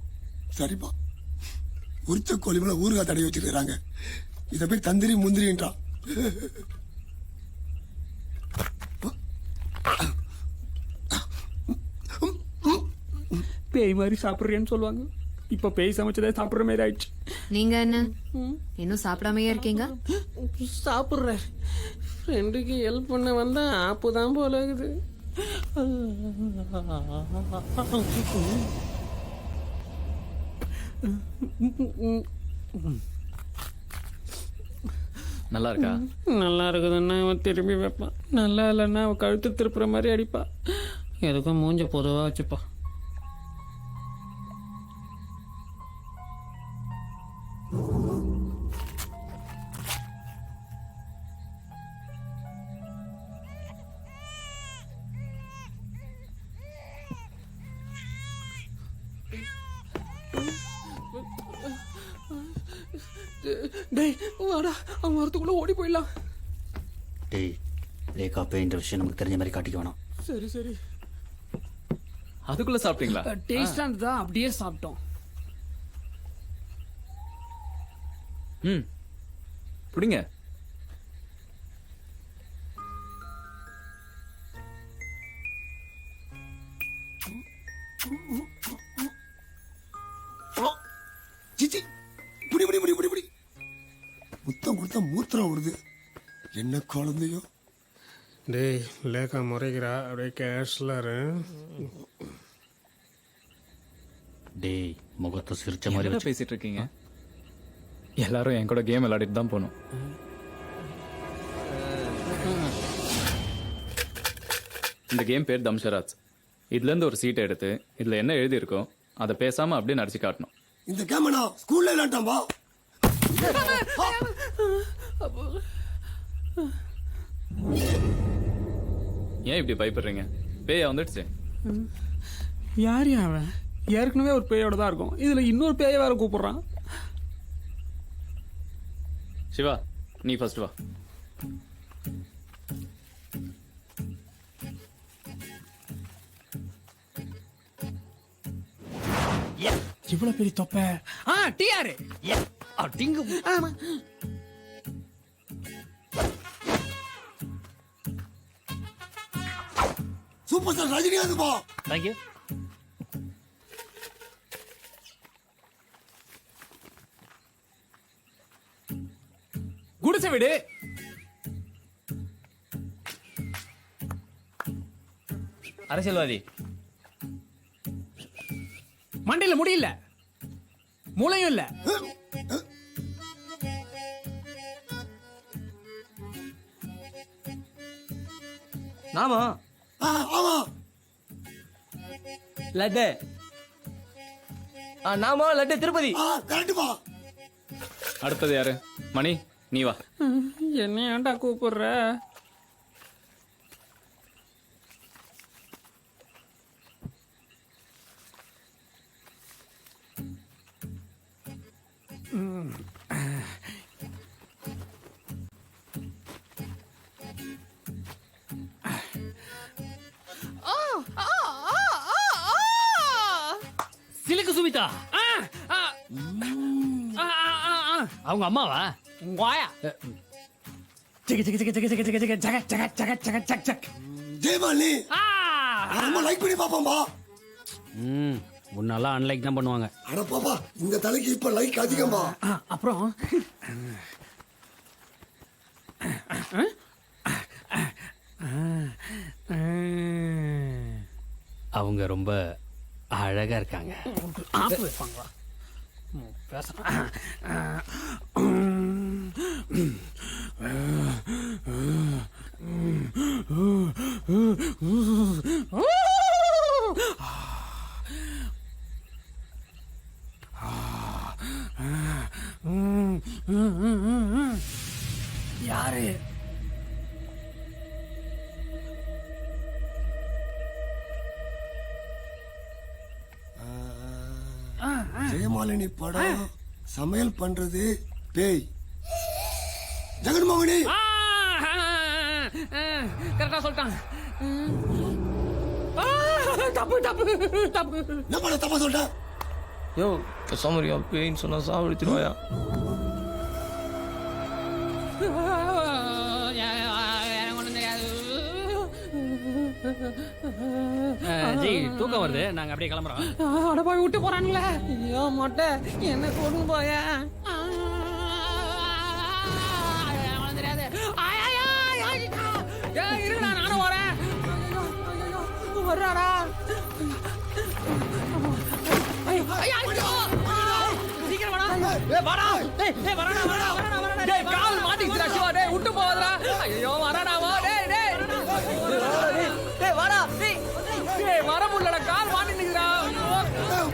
Speaker 2: சரிப்பா, உரிச்ச கோழி மேல ஊறுகாய் தடவி வச்சிருக்காங்க. இதை போய் தந்திரி முந்திரின்றான்.
Speaker 3: பேய் மாதிரி சாப்பிட்றேன்னு சொல்லுவாங்க. இப்போ பேய் சமைச்சதே சாப்பிட்ற மாதிரி ஆயிடுச்சு.
Speaker 8: நீங்க என்ன இன்னும் சாப்பிடாமையே இருக்கீங்க?
Speaker 11: சாப்பிட்றேன். ஃப்ரெண்டுக்கு ஹெல்ப் பண்ண வந்தா ஆப்பு தான் போல இருக்குது.
Speaker 1: நல்லா இருக்கா?
Speaker 11: நல்லா இருக்குதுன்னா அவன் திரும்பி வைப்பான், நல்லா இல்லைன்னா அவன் கழுத்து திருப்புற மாதிரி அடிப்பா. எதுக்கும் மூஞ்ச பொதுவாக வச்சுப்பா.
Speaker 3: டேய் வாடா, அவன் வரத்துக்குள்ள ஓடி போயிடலாம்.
Speaker 5: டேய், லேக்கா பேய்ன்ற விஷயம் நமக்கு தெரிஞ்ச மாதிரி காட்டிக்க வேணாம்.
Speaker 3: சரி சரி.
Speaker 1: அதுக்குள்ள சாப்பிட்டீங்களா?
Speaker 3: டேஸ்டாக இருந்ததா அப்படியே சாப்பிட்டோம்.
Speaker 1: ம், பிடிங்க.
Speaker 2: சிச்சி, புடி புடி புடி புடி புடி. முத்தம் கொடுத்தா மூத்திரம் வருது. என்ன குழந்தையோ.
Speaker 3: டேய் லேக்கா முறைக்கிறா, அப்படியே கேஷ்லாரு.
Speaker 5: டேய், முகத்தை சிரிச்ச மாதிரி
Speaker 1: என்ன பேசிட்டு இருக்கீங்க? எல்லாரும் என் கூட கேம் விளையாடிட்டு தான் போகணும். இந்த கேம் பேர் தம்ஷராஜ். இதுலேருந்து ஒரு சீட்டை எடுத்து இதில் என்ன எழுதியிருக்கோ அதை பேசாமல் அப்படியே நடிச்சு காட்டணும்.
Speaker 2: இந்த கேம நான் ஸ்கூல்ல விளையாண்டாம்பா.
Speaker 1: ஏன் இப்படி பயப்படுறீங்க? பேயா வந்துடுச்சு.
Speaker 3: யார் அவன்? ஏற்கனவே ஒரு பேயோட தான் இருக்கும், இதில் இன்னொரு பேயை வேற கூப்பிடுறான்.
Speaker 1: சிவா, நீ ஃபர்ஸ்ட் வா.
Speaker 3: இவ்வளோ பெரிய தொப்பை. டிஆர்
Speaker 7: அப்படிங்க.
Speaker 3: ஆமா.
Speaker 2: சூப்பர் ஸ்டார் ரஜினிகாந்த் பா.
Speaker 7: தேங்க்யூ.
Speaker 3: குடிசை வீடு.
Speaker 9: அரசியல்வாதி.
Speaker 3: மண்டையில முடியல, மூளையும் இல்ல.
Speaker 9: நாமா
Speaker 2: ஆமா
Speaker 9: லட்டு நாமா லட்டு திருப்பதி.
Speaker 2: கரெக்டுப்பா.
Speaker 1: அடுத்தது யாரு? மணி, நீ வா.
Speaker 3: என்ன ஏன்டா கூப்பிடுற?
Speaker 7: சிலுக்கு சுமிதா. அவங்க அம்மாவா?
Speaker 3: வாயா. ஜக ஜக ஜக ஜக ஜக ஜக ஜக ஜக ஜக ஜக ஜக ஜக.
Speaker 2: ஜெயமாலி ரொம்ப லைக் பண்ணி பாப்போம்பா.
Speaker 11: உன்னெல்லாம் அன்லைக் தான் பண்ணுவாங்க.
Speaker 2: அட பாப்பா, இந்த தலைக்கு இப்ப லைக் அதிகம்பா.
Speaker 3: அப்புறம்
Speaker 11: அவங்க ரொம்ப அழகா இருக்காங்க.
Speaker 3: ஆப்பு வைப்பாங்களா? பேசுறேன். யாரு?
Speaker 2: ஜெயமாலினி படம் சமையல் பண்றது பேய். ஜெகன்மோகனி
Speaker 3: கரெக்டா சொல்லிட்டான். தப்பு தப்பு தப்பு.
Speaker 2: என்ன பண்ண தப்பா சொல்லிட்டேன்?
Speaker 9: யோ பேசாமரியா, பேயின்னு சொன்னா சாவடிச்சிருவாயா?
Speaker 11: ஜெய், தூக்கம் வருது, நாங்க அப்படியே கிளம்புறோம்.
Speaker 3: அட போய் விட்டு போறானுங்களே. ஐயோ மொட்டை, என்ன கொண்டு போயா? இருடா, நானும் வரேன். வர்றாடா. சீக்கிரம் வாடா. வரடா. கால் மாட்டிக்கிச்சுடா சிவா. டேய் விட்டு போவாதடா. ஐயோ வரடா. வா டேய் வாடா. டேய் வர முடியலடா, கால் மாட்டி நிக்குதுடா.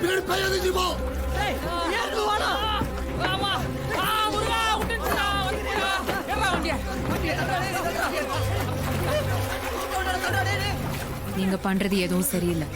Speaker 2: பேய் பேய் அதிகமா.
Speaker 3: டேய் ஏறு வாடா. ஆமா. முருகா விட்டுடா. வந்துடா. ஏறா வண்டியா.
Speaker 8: நீங்க பண்றது எதுவும் சரியில்லை.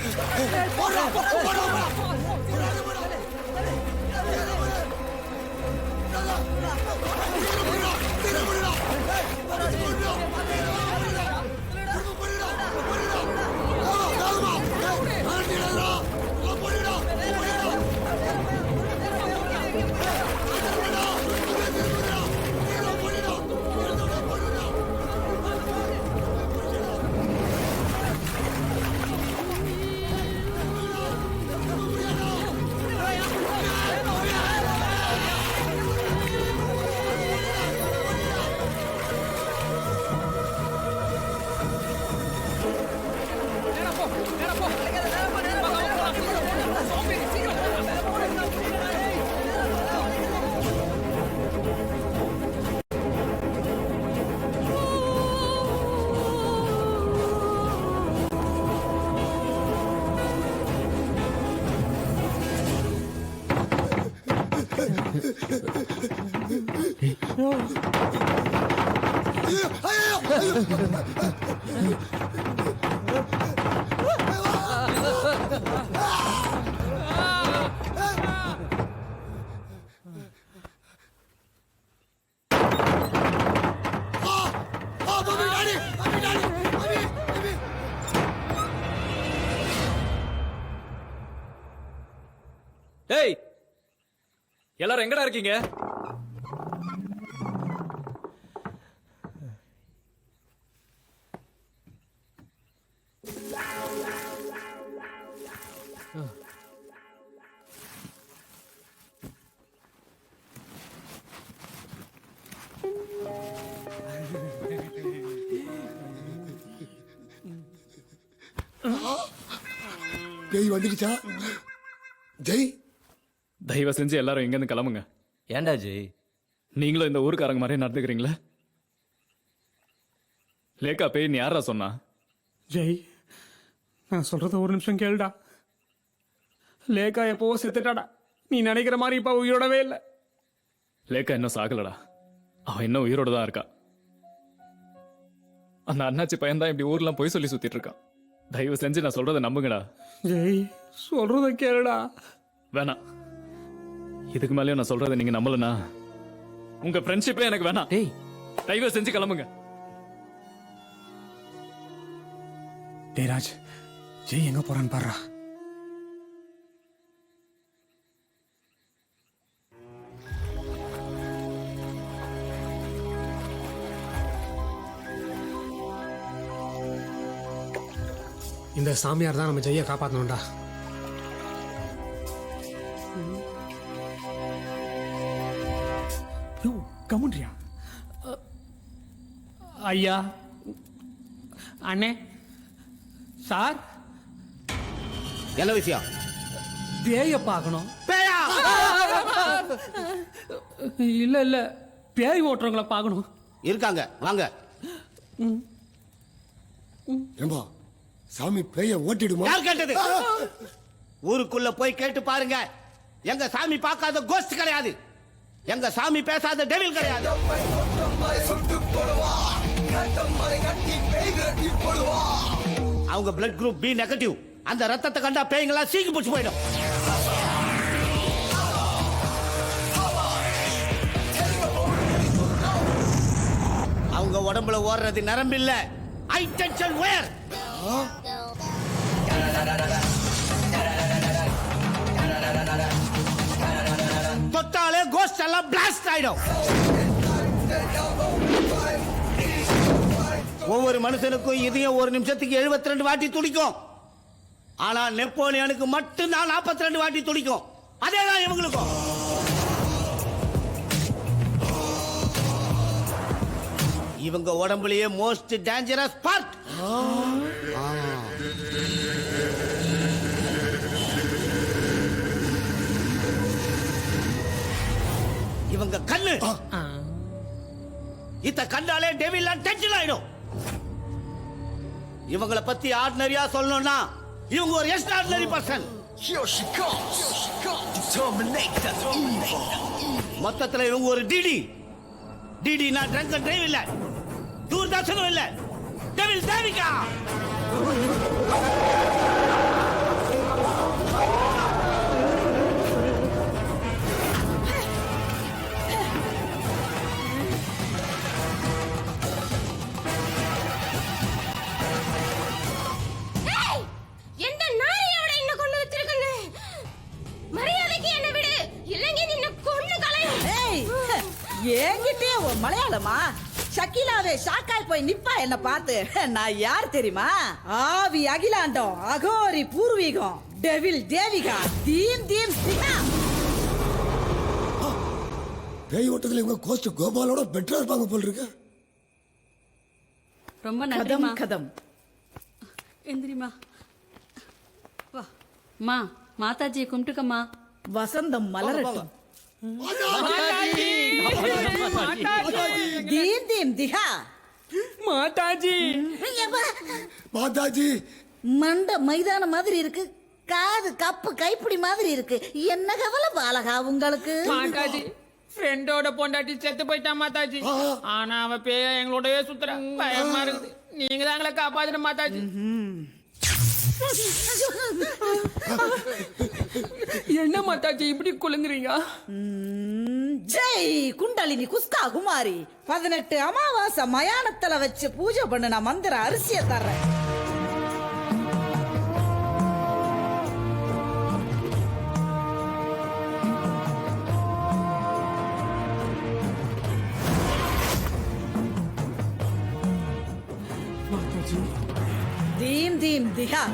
Speaker 1: டேய், எல்லாரும் எங்கடா இருக்கீங்க?
Speaker 2: பேய் வந்துடுச்சா? ஜெய்
Speaker 1: தயவு செஞ்சு எல்லாரும் இங்கேருந்து கிளம்புங்க.
Speaker 5: ஏன்டா ஜெய்?
Speaker 1: நீங்களும் இந்த ஊருக்காரங்க மாதிரியே நடந்துக்கிறீங்களா? லேக்கா பேய் நீ யாரா சொன்னா?
Speaker 3: ஜெய், நான் சொல்றத ஒரு நிமிஷம் கேளுடா. லேக்கா எப்போவோ செத்துட்டாடா. நீ நினைக்கிற மாதிரி இப்ப உயிரோடவே இல்லை.
Speaker 1: லேக்கா இன்னும் சாகலடா. அவன் இன்னும் உயிரோட தான் இருக்கா. அந்த அண்ணாச்சி பையன் தான் இப்படி ஊர்லாம் போய் சொல்லி சுத்திட்டு இருக்கான். தயவு செஞ்சு நான் சொல்றதை நம்புங்கடா.
Speaker 3: ஜெய், சொல்றத கேளுடா.
Speaker 1: வேணாம், இதுக்கு மேலேயும் நான் சொல்றதை நீங்க நம்பலனா உங்க ஃப்ரெண்ட்ஷிப்பே எனக்கு வேணாம்.
Speaker 5: டேய்,
Speaker 1: தயவு செஞ்சு கிளம்புங்க.
Speaker 3: டேய் ராஜ், ஜெய் எங்க போறான்னு பாருடா. இந்த சாமியார் தான் நம்ம ஜெய்யை காப்பாற்றணும்டா. கமுன்றியா? ஐயா,
Speaker 11: அண்ணே, சார்,
Speaker 10: என்ன விஷயம்?
Speaker 11: பேய பார்க்கணும்.
Speaker 10: பேயா?
Speaker 11: இல்ல இல்ல, பேய் ஓட்டுறவங்கள பார்க்கணும்.
Speaker 10: இருக்காங்க, வாங்க.
Speaker 2: ஏம்பா சாமி பேய ஓட்டிடுமா?
Speaker 10: யார் கேட்டது? ஊருக்குள்ள போய் கேட்டு பாருங்க. எங்க சாமி பார்க்காத கோஸ்ட் கிடையாது. எங்க சாமி பேசாத டெவில் கிடையாது. அவங்க பிளட் குரூப் பி நெகட்டிவ். அந்த ரத்தத்தை கண்டா பேய்களா சீக்கி பிடிச்சு போயிடும். அவங்க உடம்புல ஓடுறது நரம்பு இல்ல, ஹை டென்ஷன் ஒயர். தொட்டாலே கோஸ்ட் எல்லாம் பிளாஸ்ட் ஆயிடும். ஒவ்வொரு மனுஷனுக்கும் இதயம் ஒரு நிமிஷத்துக்கு 72 வாட்டி துடிக்கும். ஆனா நெப்போலியனுக்கு மட்டும்தான் 42 வாட்டி துடிக்கும். அதேதான் இவங்களுக்கும். இவங்க உடம்புலயே மோஸ்ட் டேஞ்சரஸ் பார்ட். இவங்க கண்ணு. இத கண்டாலே டெவில் டென்ஷன் ஆயிடும். இவங்கள பத்தி ஆர்டினரியா சொல்லணும்னா இவங்க ஒரு எக்ஸ்ட்ராடினரி பர்சன். மொத்தத்துல இவங்க ஒரு டிடி. டிடினா ட்ரங்க் அண்ட் டிரைவ் இல்ல, தூர்தர்ஷனும் இல்ல, டெவில் தேவிகா.
Speaker 4: எந்த நாரியோட என்ன கொண்டு வச்சிருக்கீங்க? மரியாதைக்கு என்ன விடு, இல்லைங்க நின்ன கொன்னு கலையும்.
Speaker 6: ஏங்கிட்டே ஒரு மலையாளமா? ஷக்கிலாவே ஷாக்காய் போய் நிப்பா என்ன பார்த்து. நான் யார் தெரியுமா? ஆவி அகிலாண்டம், அகோரி பூர்வீகம், டெவில் தேவிகா, தீம் தீம் திகா.
Speaker 2: பேய் ஓட்டத்துல இவங்க கோஸ்ட் கோபாலோட பெட்டரா இருப்பாங்க போல் இருக்கு.
Speaker 11: ரொம்ப
Speaker 6: கதம்
Speaker 11: நன்றிமா.
Speaker 6: கதம்.
Speaker 11: எந்திரிமா. வா மா, மாதாஜியை கும்பிட்டுக்கம்மா.
Speaker 6: வசந்தம் மலரட்டும். தீம் தீம் திகா.
Speaker 3: மாதாஜி,
Speaker 2: மாதாஜி
Speaker 6: மண்ட மைதானம் மாதிரி இருக்கு, காது கப்பு கைப்பிடி மாதிரி இருக்கு. என்ன கவலை பாலகா உங்களுக்கு?
Speaker 11: மாதாஜி, ஃப்ரெண்டோட பொண்டாட்டி செத்து போயிட்டான் மாதாஜி. ஆனா அவ பேய எங்களோடவே சுத்துறா. பயமா இருக்குது. நீங்க தான் எங்களை காப்பாத்தணும் மாதாஜி. என்ன மாதாஜி இப்படி குலுங்குறீங்க?
Speaker 6: ஜெய் குண்டலினி குஸ்கா குமாரி. 18 அமாவாசை மயானத்துல வச்சு பூஜை பண்ணு. நான் மந்திர அரிசிய தர்றேன். தீம் தீம் திகா.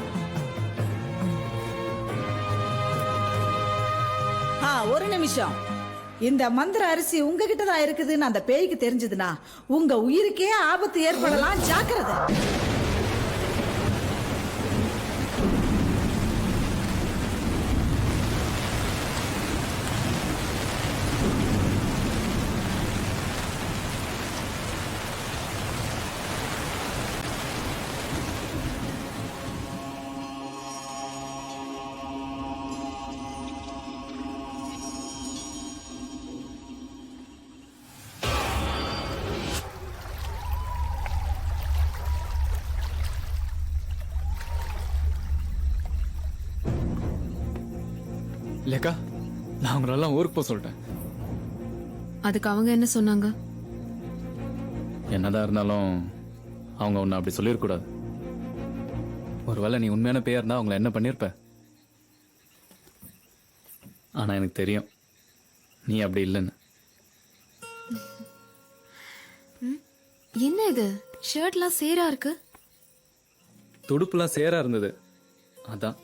Speaker 6: ஒரு நிமிஷம். இந்த மந்திர அரிசி உங்ககிட்ட தான் இருக்குதுன்னு அந்த பேய்க்கு தெரிஞ்சதுன்னா உங்க உயிருக்கே ஆபத்து ஏற்படலாம். ஜாக்கிரதை.
Speaker 1: இல்லைக்கா நான் அவங்களெல்லாம் ஊருக்கு போக சொல்லிட்டேன்.
Speaker 8: அதுக்கு அவங்க என்ன சொன்னாங்க?
Speaker 1: என்னதான் இருந்தாலும் அவங்க உன்னை அப்படி சொல்லிடக்கூடாது. ஒருவேளை நீ உண்மையான பேயா இருந்தா அவங்கள என்ன பண்ணியிருப்ப? ஆனா எனக்கு தெரியும் நீ அப்படி இல்லைன்னு.
Speaker 8: என்ன இது ஷர்ட்லாம் சேரா இருக்கு?
Speaker 1: துடுப்புலாம் சேரா இருந்தது அதான்.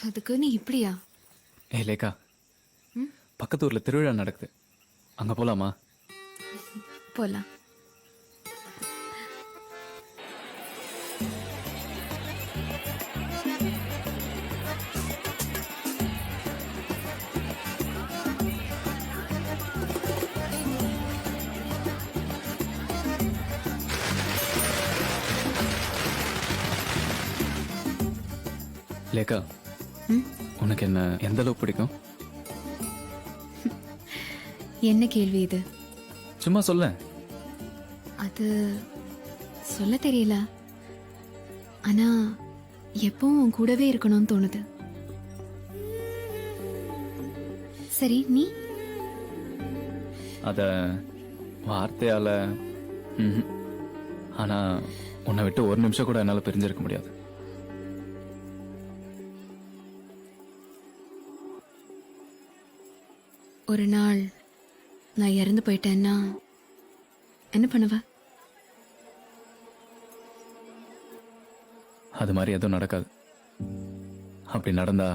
Speaker 8: அதுக்கு நீ இப்படியா?
Speaker 1: ஏ லேக்கா, பக்கத்து ஊர்ல திருவிழா நடக்குது, அங்க போலாமா?
Speaker 8: போலாம்.
Speaker 1: லேக்கா, உனக்கு என்ன எந்த அளவு பிடிக்கும்?
Speaker 8: என்ன கேள்வி இது?
Speaker 1: சும்மா சொல்ல.
Speaker 8: அது சொல்ல தெரியல, ஆனா எப்பவும் உன் கூடவே இருக்கணும்னு தோணுது. சரி நீ?
Speaker 1: அத வார்த்தையால ஆனா உன்னை விட்டு ஒரு நிமிஷம் கூட என்னால பிரிஞ்சிருக்க முடியாது.
Speaker 8: ஒரு நாள் நான் இறந்து போயிட்டேன்னா என்ன பண்ணுவ?
Speaker 1: அது மாதிரி எதுவும் நடக்காது. அப்படி நடந்தா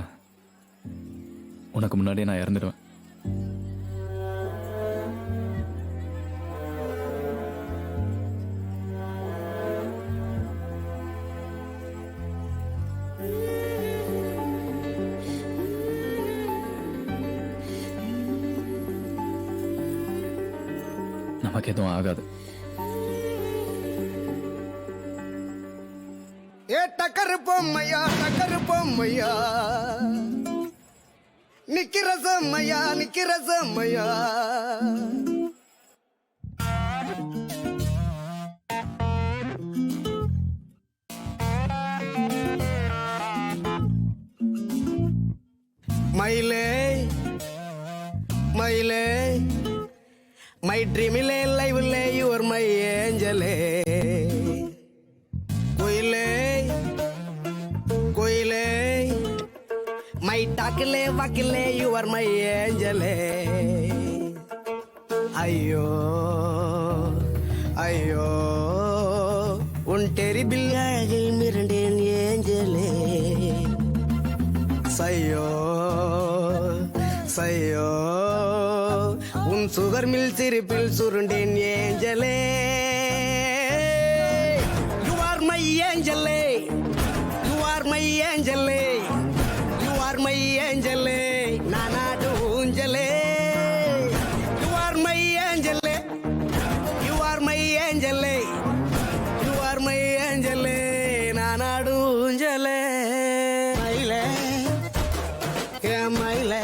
Speaker 1: உனக்கு முன்னாடியே நான் இறந்துடுவேன். நமக்கு எதுவும் ஆகாது.
Speaker 9: ஏ டக்கரு பொம்மையா நிக்கிற செம்மையா மயிலே மை ட்ரீமிலே லைவ்லே யுவர் மை ஏஞ்சலே கோயிலே மை டாக்கிலே வாக்கிலே யுவர் மை ஏஞ்சலே ஐயோ உன் டெரிபில் அழகில் மிரண்டேன் ஏஞ்சலே சையோ உன் சுகர் மில் சிரிப்பில் சுருண்டேன் ஏஞ்சலே யூ ஆர் மை ஏஞ்சலே நானாடு ஊஞ்சலே யூ ஆர் மை ஏஞ்சலே நானாடு ஊஞ்சலே மயிலே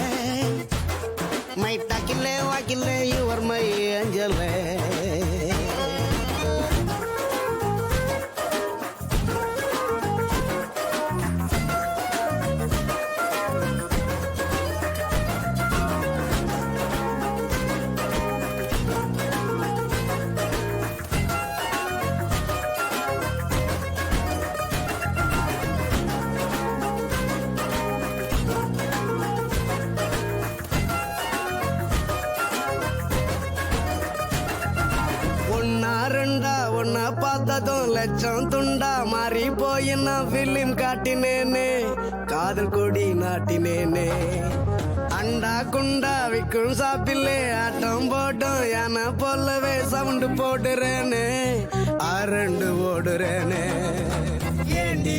Speaker 9: மை டாக்கிலே வாக்கிலே யூ ஆர் மை ஏஞ்சலே ஒன்ன பார்த்ததும் லட்சம் துண்டா மாறி போய் நான் பிலிம் காட்டினேனே, காதல் கொடி நாட்டினேனே. அண்டா குண்டா விக்கும் சாப்பில்லே ஆட்டம் போட்டோம் யானை போலவே சவுண்டு போடுறேனே, அரண்டு ஓடுறேனே. ஏண்டி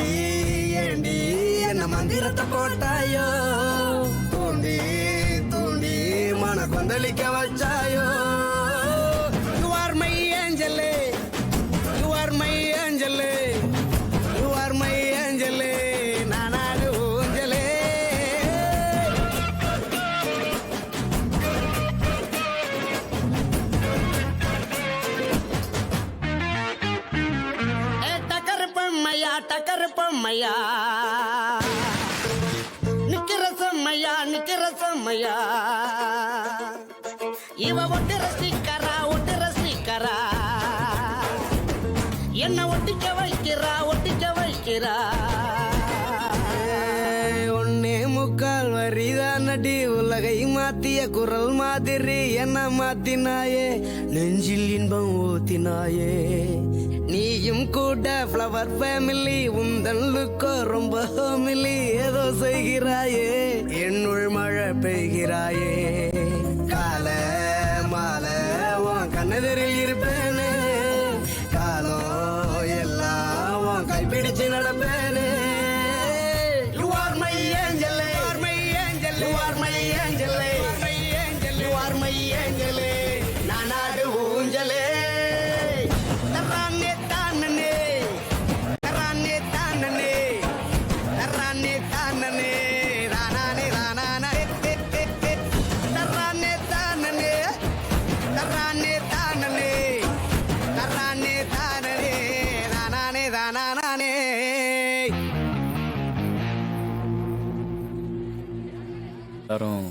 Speaker 9: என்ன மந்திரத்தை போட்டாயோ, தூண்டி தூண்டி மன கொந்தளிக்க வச்சாயோ. டக்கரு பொம்மையா நீ
Speaker 10: சிக்கிற செம்மையா இவ ஒட்டுற ஸ்டிக்கரா என்ன ஒட்டிக்க வைக்கிறா ஒன்னே முக்கால் வரிதான் நடி உலகை மாத்திய குரல் மாதிரி என்ன மாத்தினாயே நெஞ்சில் இன்பம் ஊத்தினாயே நீயும் கூட ஃப்ளவர் ஃபேமிலி உந்தன் லுக்கோ ரொம்ப ஹோமிலி ஏதோ செய்கிறாயே என்னுள் மழை பெய்கிறாயே கால மாலை உன் கண்ணெதிரில் இருப்பேனே காலம் எல்லாம் உன் கைப்பிடிச்சு நடப்பேனே You are my angel, you are my angel, you are my angel, you are my angel, நானாடு ஊஞ்சலே தரானே தானனே தரானே தானனே தரானே தானனே ரானானே ரானானே தரானே தானனே தரானே தானனே தரானே தானனே ரானானே ரானானே
Speaker 1: எல்லாரும்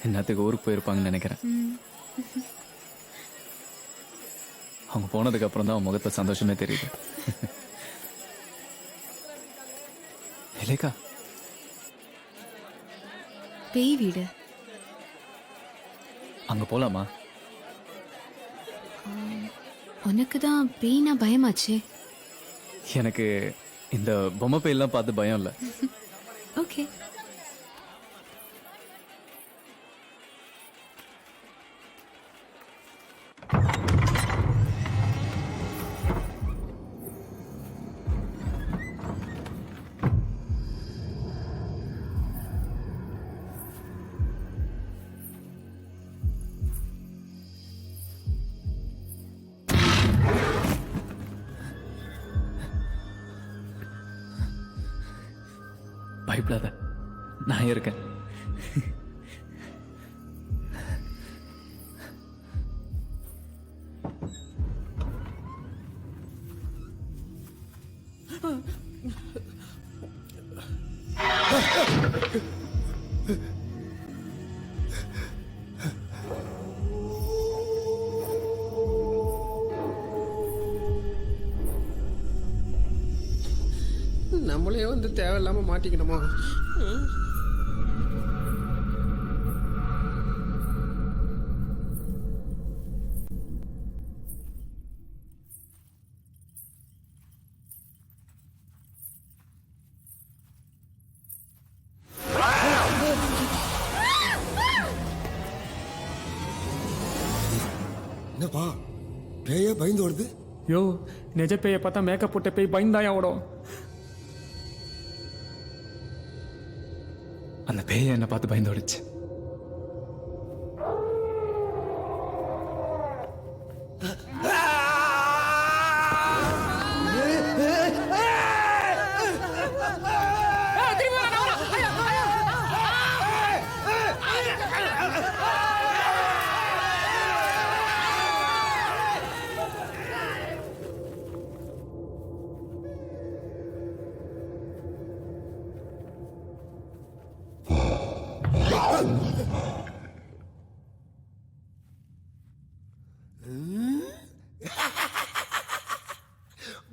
Speaker 1: என்னத்துக்கு ஊருக்கு போயிருப்பாங்கன்னு நினைக்கிறேன். அவங்க போனதுக்கு அப்புறம் தான் அவன் முகத்துல சந்தோஷமே தெரியுது. இல்லைக்கா
Speaker 8: பேய் வீடு
Speaker 1: அங்க போலாமா?
Speaker 8: உனக்கு தான் பேய்னா பயமாச்சே.
Speaker 1: எனக்கு இந்த பொம்மை பேயெல்லாம் பார்த்து பயம் இல்லை.
Speaker 8: ஓகே.
Speaker 1: பயப்படாத, நான் இருக்கேன்.
Speaker 3: நம்மளே வந்து தேவையில்லாம மாட்டிக்கணுமா?
Speaker 2: என்னப்பா பேயே பயந்து வருது?
Speaker 3: யோ, நிஜ பேயை பார்த்தா மேக்கப் போட்ட பேய் பயந்தாயா ஓடும்.
Speaker 1: அந்த பேயை என்னை பார்த்து பயந்தோடுச்சு.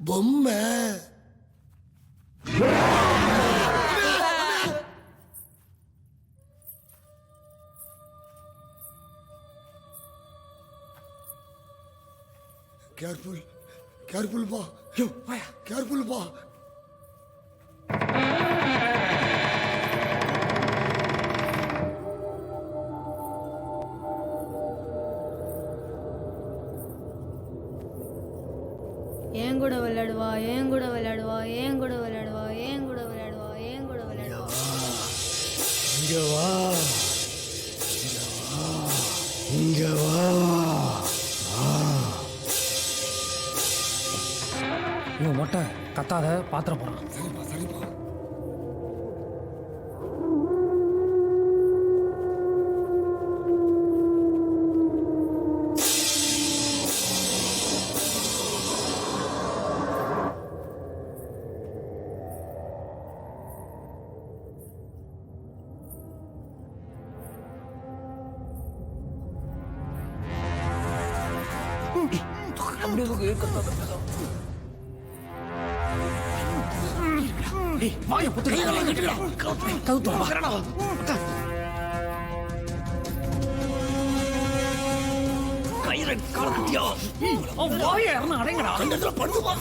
Speaker 2: பொம்மை கேர்ஃபுல் கேர்ஃபுல் பா, கேர்ஃபுல் பா.
Speaker 4: ஏன் கூட விளையாடுவா, ஏன் கூட விளையாடுவா, ஏன் கூட விளையாடுவா, ஏன் கூட விளையாடுவா, ஏன் கூட விளையாடுவா.
Speaker 2: இங்க வா, இங்க வா.
Speaker 3: இவன் மொட்டை கத்தாத, பாத்திரம் போறான்.
Speaker 2: சரிப்பா சரிப்பா.
Speaker 9: வாய புத்து கயிறு கால குட்டியா வாய இறந்து அடைங்கடா
Speaker 2: கண்டத்துல படுத்துமா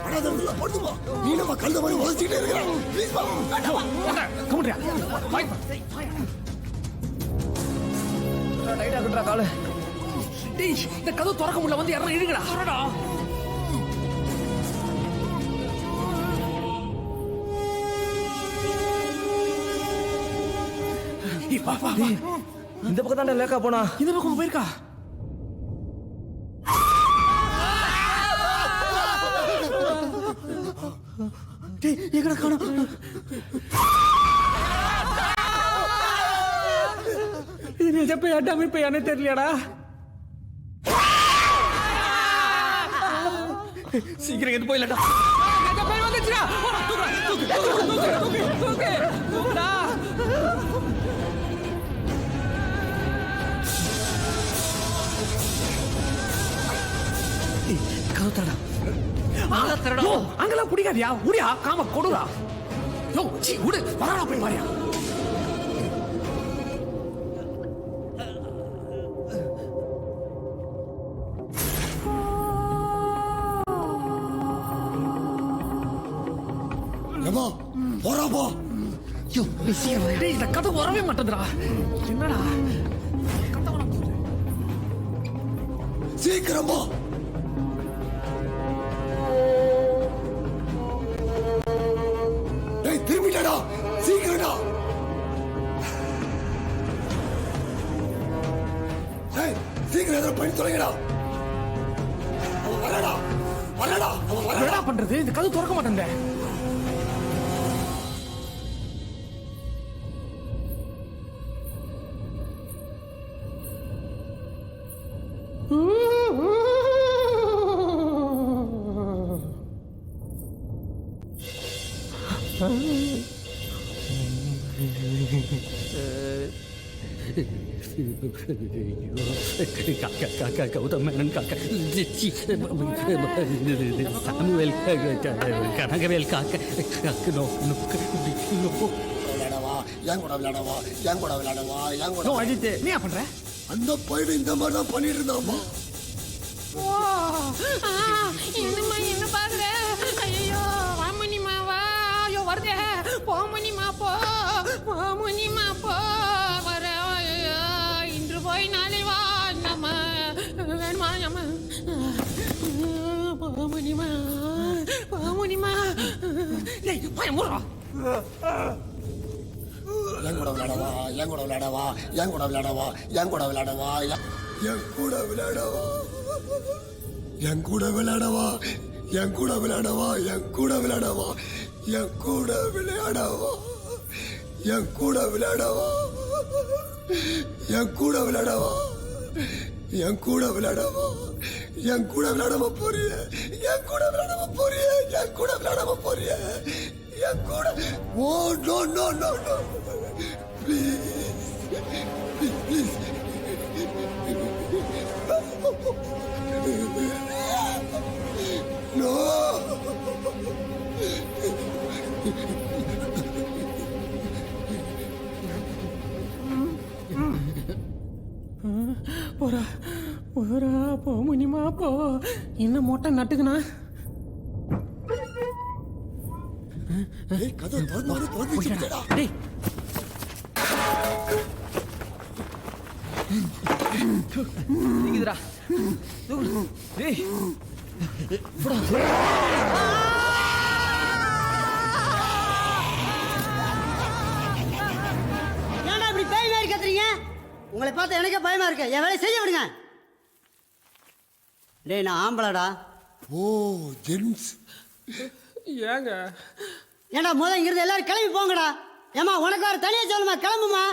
Speaker 2: படாததுல படுத்துமா நீ நம்ம கழுத மாதிரி உழைச்சிக்கிட்டே இருக்கிறான் ப்ளீஸ் பா
Speaker 9: கமுடியா வாய் டைட்டா கட்டுறா காலு டேய் இந்த கதவு திறக்க முடியல வந்து இறந்து இழுங்கடா வரடா
Speaker 5: இந்த பக்கம் தாண்டா லேக்கா போனா
Speaker 9: இந்த பக்கம் போயிருக்கா டேய் எங்கடா காணோம் இது நிஜ பேயா டம்மி பேயானே தெரியலடா சீக்கிரம் எது போயிலடா நிஜ பேய் வந்துச்சுடா தூக்குடா கவுத்தடா அங்கெல்லாம் பிடிக்காதியா உடியா காம கொடுடா யோ சி உடு வரடா போய் மாறியா
Speaker 2: ஏமா போறா போ
Speaker 9: யோ சீக்கிரம் டேய் இந்த கதை வரவே மாட்டேங்குதுடா என்னடா கதை வர போகுது
Speaker 2: சீக்கிரம் போ டேய் திரும்பிட்டடா சீக்கிரம்டா டேய் சீக்கிரம் ஏதோ பண்ணி தொலைங்கடா அவன் வரடா வரடா அவன் வரடா
Speaker 9: என்னடா பண்றது இந்த கதை திறக்க மாட்டேங்குதே கௌதம் மேனன் காக்கா சாமுவேல் கனகவேல் காக்க
Speaker 2: விளையாடவா என் கூட விளையாடவா என் கூட விளையாடவா என் கூட
Speaker 9: அஜித் நீ பண்ற
Speaker 2: அந்த பையன் இந்த மாதிரி தான் பண்ணிட்டு இருந்தாமா
Speaker 11: என்னம்மா என்ன பாக்குற ஐயோ வாமணிமா வா ஐயோ வருதே போமணிமா போமணிமா போ வர ஐயோ இன்று போய் நாளை வா நம்ம வேணுமா நம்ம போமணிமா டேய் போய் மூடுறா
Speaker 2: என் கூட விளையாடவா என் கூட விளையாடவா என் கூட விளையாடவா என் கூட விளையாடவா என் கூட விளையாடவா என் கூட விளையாடவா என் கூட விளையாடவா என் கூட விளையாடவா என் கூட விளையாடவா என் கூட விளையாடவா என் கூட விளையாடவா என் கூட விளையாடவா என் கூட விளையாடாம போறிய என் கூட விளையாடாம போறிய என் கூட விளையாடாம போறிய என் கூட oh no no no no please please no
Speaker 9: போறா போறா போமுனிமா போ என்ன மொட்டை நட்டுக்குனா
Speaker 2: கதை திறந்து
Speaker 9: டேய் நீங்கடா டேய்
Speaker 10: ஏன்டா இப்படி பேய் மாதிரி கத்துறீங்க உங்களை பார்த்து எனக்கே பயமா இருக்கு என் வேலையை செய்ய விடுங்க டேய் நான் ஆம்பளடா
Speaker 2: ஓ ஜென்ஸ்
Speaker 3: ஏங்க
Speaker 10: ஏன்டா முதல்ல இங்கிருந்து எல்லாரும் கிளம்பி போங்கடா ஏமா உனக்கு வேற தனியா சொல்லுமா கிளம்புமா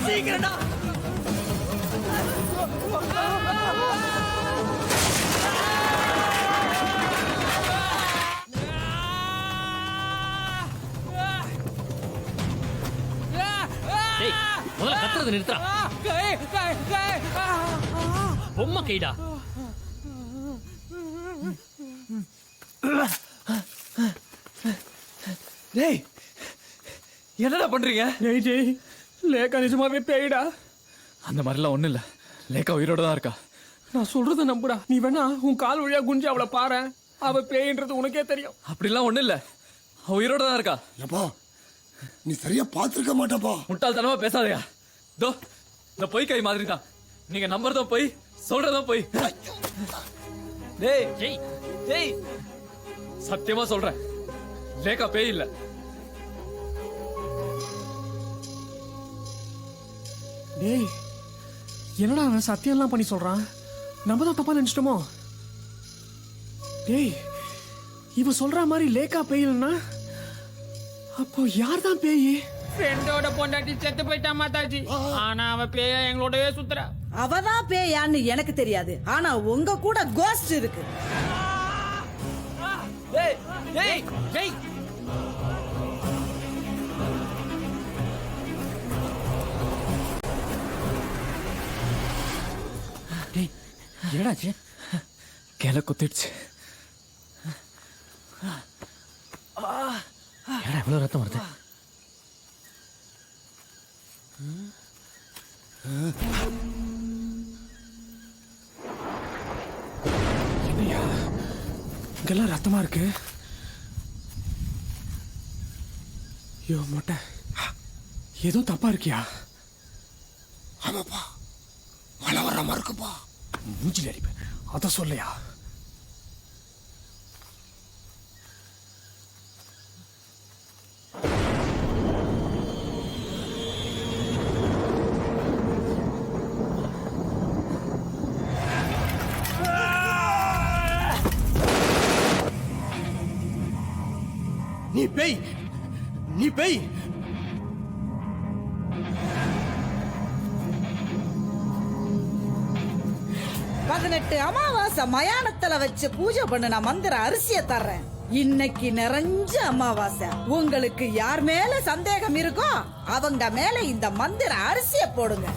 Speaker 9: சீக்கிரம்டா
Speaker 7: முதல்ல கத்துறது நிறுத்தா. பொம்மை கைடா.
Speaker 9: டேய் என்னடா பண்றீங்க?
Speaker 3: ஜெய் லேக்கா நிஜமாவே பேய்டா.
Speaker 1: அந்த மாதிரிலாம் ஒன்றும் இல்லை, லேக்கா உயிரோட தான் இருக்கா.
Speaker 3: நான் சொல்றத நம்புடா. நீ வேணா உன் கால் வழியா குஞ்சு அவளை பாரு, அவ பேயின்றது உனக்கே தெரியும்.
Speaker 1: அப்படிலாம் ஒன்றும் இல்லை, அவள் உயிரோட தான் இருக்கா.
Speaker 2: ஏப்பா நீ சரியா பார்த்துருக்க மாட்டப்பா.
Speaker 1: முட்டாள்தனமா பேசாதயா. தோ இந்த பொய் கை மாதிரி தான். நீங்க நம்புறதும் பொய், சொல்றதும் பொய். டேய்
Speaker 7: ஜெய்
Speaker 1: டேய், சத்தியமா சொல்றேன், லேக்கா பேய் இல்ல.
Speaker 3: டேய் என்னடா அவன் சத்தியம்லாம் பண்ணி சொல்றான்? நம்ம தான் தப்பா நினைச்சிட்டோமோ? டேய் இவ சொல்ற மாதிரி லேக்கா பேயில்னா அப்போ யார் தான் பேய்?
Speaker 11: ஃப்ரெண்டோட பொண்டாட்டி செத்து போயிட்டா மாதாஜி. ஆனா அவ பேய எங்களோடவே சுத்துறா.
Speaker 6: அவதான் பேயான்னு எனக்கு தெரியாது, ஆனா உங்க கூட கோஸ்ட் இருக்கு.
Speaker 7: டேய் டேய் ஜெய். டேய் என்னடாச்சு?
Speaker 1: கிளை குத்திடுச்சு.
Speaker 7: என்னடா இவ்வளவு ரத்தம் வருது?
Speaker 3: என்னையா இங்கெல்லாம் ரத்தமா இருக்கு? ஐயோ மொட்டை, ஏதோ தப்பா இருக்கியா?
Speaker 2: ஆமாப்பா, மழை வராம இருக்குப்பா.
Speaker 3: மூஞ்சில அடிப்பேன், அத சொல்லையா?
Speaker 10: நீ பேய், நீ பேய்.
Speaker 6: பதினெட்டு அமாவாசை மயானத்துல வச்சு பூஜை பண்ணுன மந்திர அரிசிய தர்றேன். இன்னைக்கு நிறைஞ்ச அமாவாசை. உங்களுக்கு யார் மேல சந்தேகம் இருக்கோ அவங்க மேல இந்த மந்திர அரிசிய போடுங்க.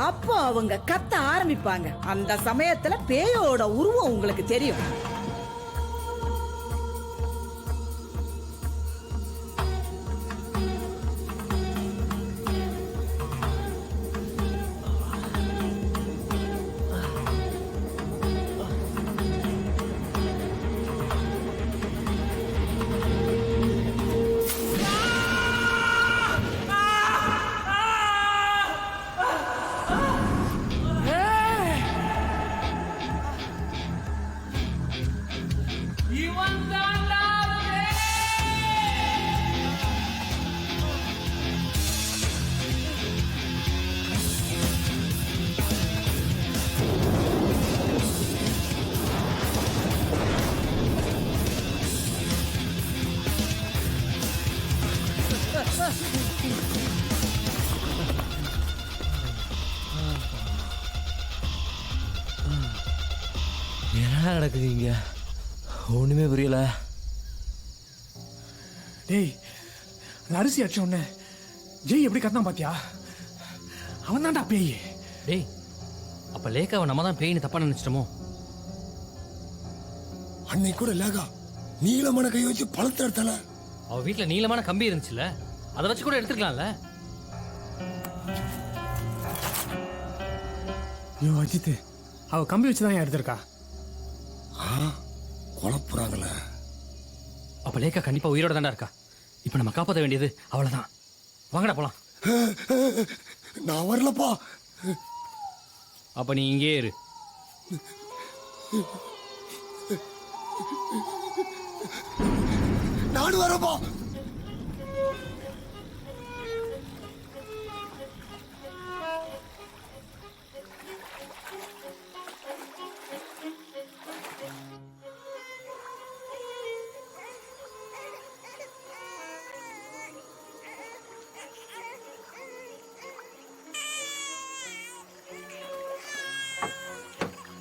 Speaker 6: அப்போ அவங்க கத்த ஆரம்பிப்பாங்க. அந்த சமயத்துல பேயோட உருவம் உங்களுக்கு தெரியும்.
Speaker 5: என்ன நடக்குது இங்க? ஒண்ணுமே புரியல.
Speaker 3: டேய் அந்த அரிசி அடிச்ச உடனே ஜெய் எப்படி கத்தான் பாத்தியா? அவன் தான்டா பேய்.
Speaker 7: டேய் அப்ப லேக்காவை நம்ம தான் பேய்னு தப்பா நினைச்சிட்டோமோ?
Speaker 2: அன்னைக்கு கூட லேகா நீளமான கை வச்சு பழத்தை எடுத்தல.
Speaker 7: அவ வீட்டுல நீளமான கம்பி இருந்துச்சுல, அதை வச்சு கூட எடுத்துக்கலாம்ல.
Speaker 3: ஐயோ அஜித், அவ கம்பி வச்சுதான் எடுத்திருக்கா.
Speaker 2: குழப்புறாங்களே.
Speaker 7: அப்ப லேக்கா கண்டிப்பா உயிரோட தாண்டா இருக்கா. இப்ப நம்ம காப்பாற்ற வேண்டியது அவ்வளவுதான். வாங்கடா போலாம்.
Speaker 2: நான் வரலப்பா.
Speaker 7: அப்ப நீ இங்கே இரு.
Speaker 2: நானும் வரப்பா.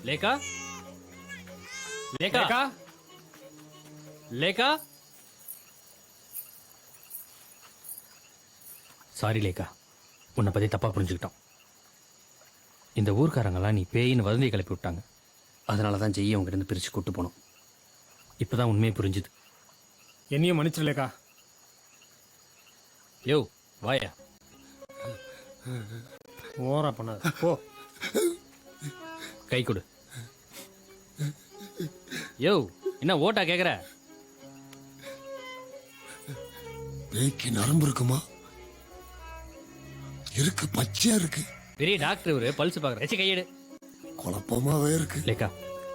Speaker 7: லேக்கா லேக்கா
Speaker 3: லேக்கா
Speaker 7: லேக்கா. சாரி லேக்கா, உன்னை பற்றி தப்பாக புரிஞ்சுக்கிட்டோம். இந்த ஊர்க்காரங்கெல்லாம் நீ பேயின்னு வதந்தியை கிளப்பி விட்டாங்க. அதனால தான் ஜெய்யை உங்ககிட்ட பிரித்து கூட்டு போனோம். இப்போ தான் உண்மையை புரிஞ்சுது.
Speaker 3: என்னையும் மன்னிச்சிடலேக்கா.
Speaker 7: யோ வாயா.
Speaker 3: ஓரா பண்ணாது போ.
Speaker 7: கை கொடு. யோ என்ன ஓட்டா கேட்குற?
Speaker 2: பேய்க்கு நரம்பு இருக்குமா? இருக்கு, பச்சையா இருக்கு.
Speaker 7: பெரிய டாக்டர் இவரு பல்ஸ் பார்க்குற. எச்சு கையெடு.
Speaker 2: குழப்பமாவே இருக்கு.
Speaker 7: லேக்கா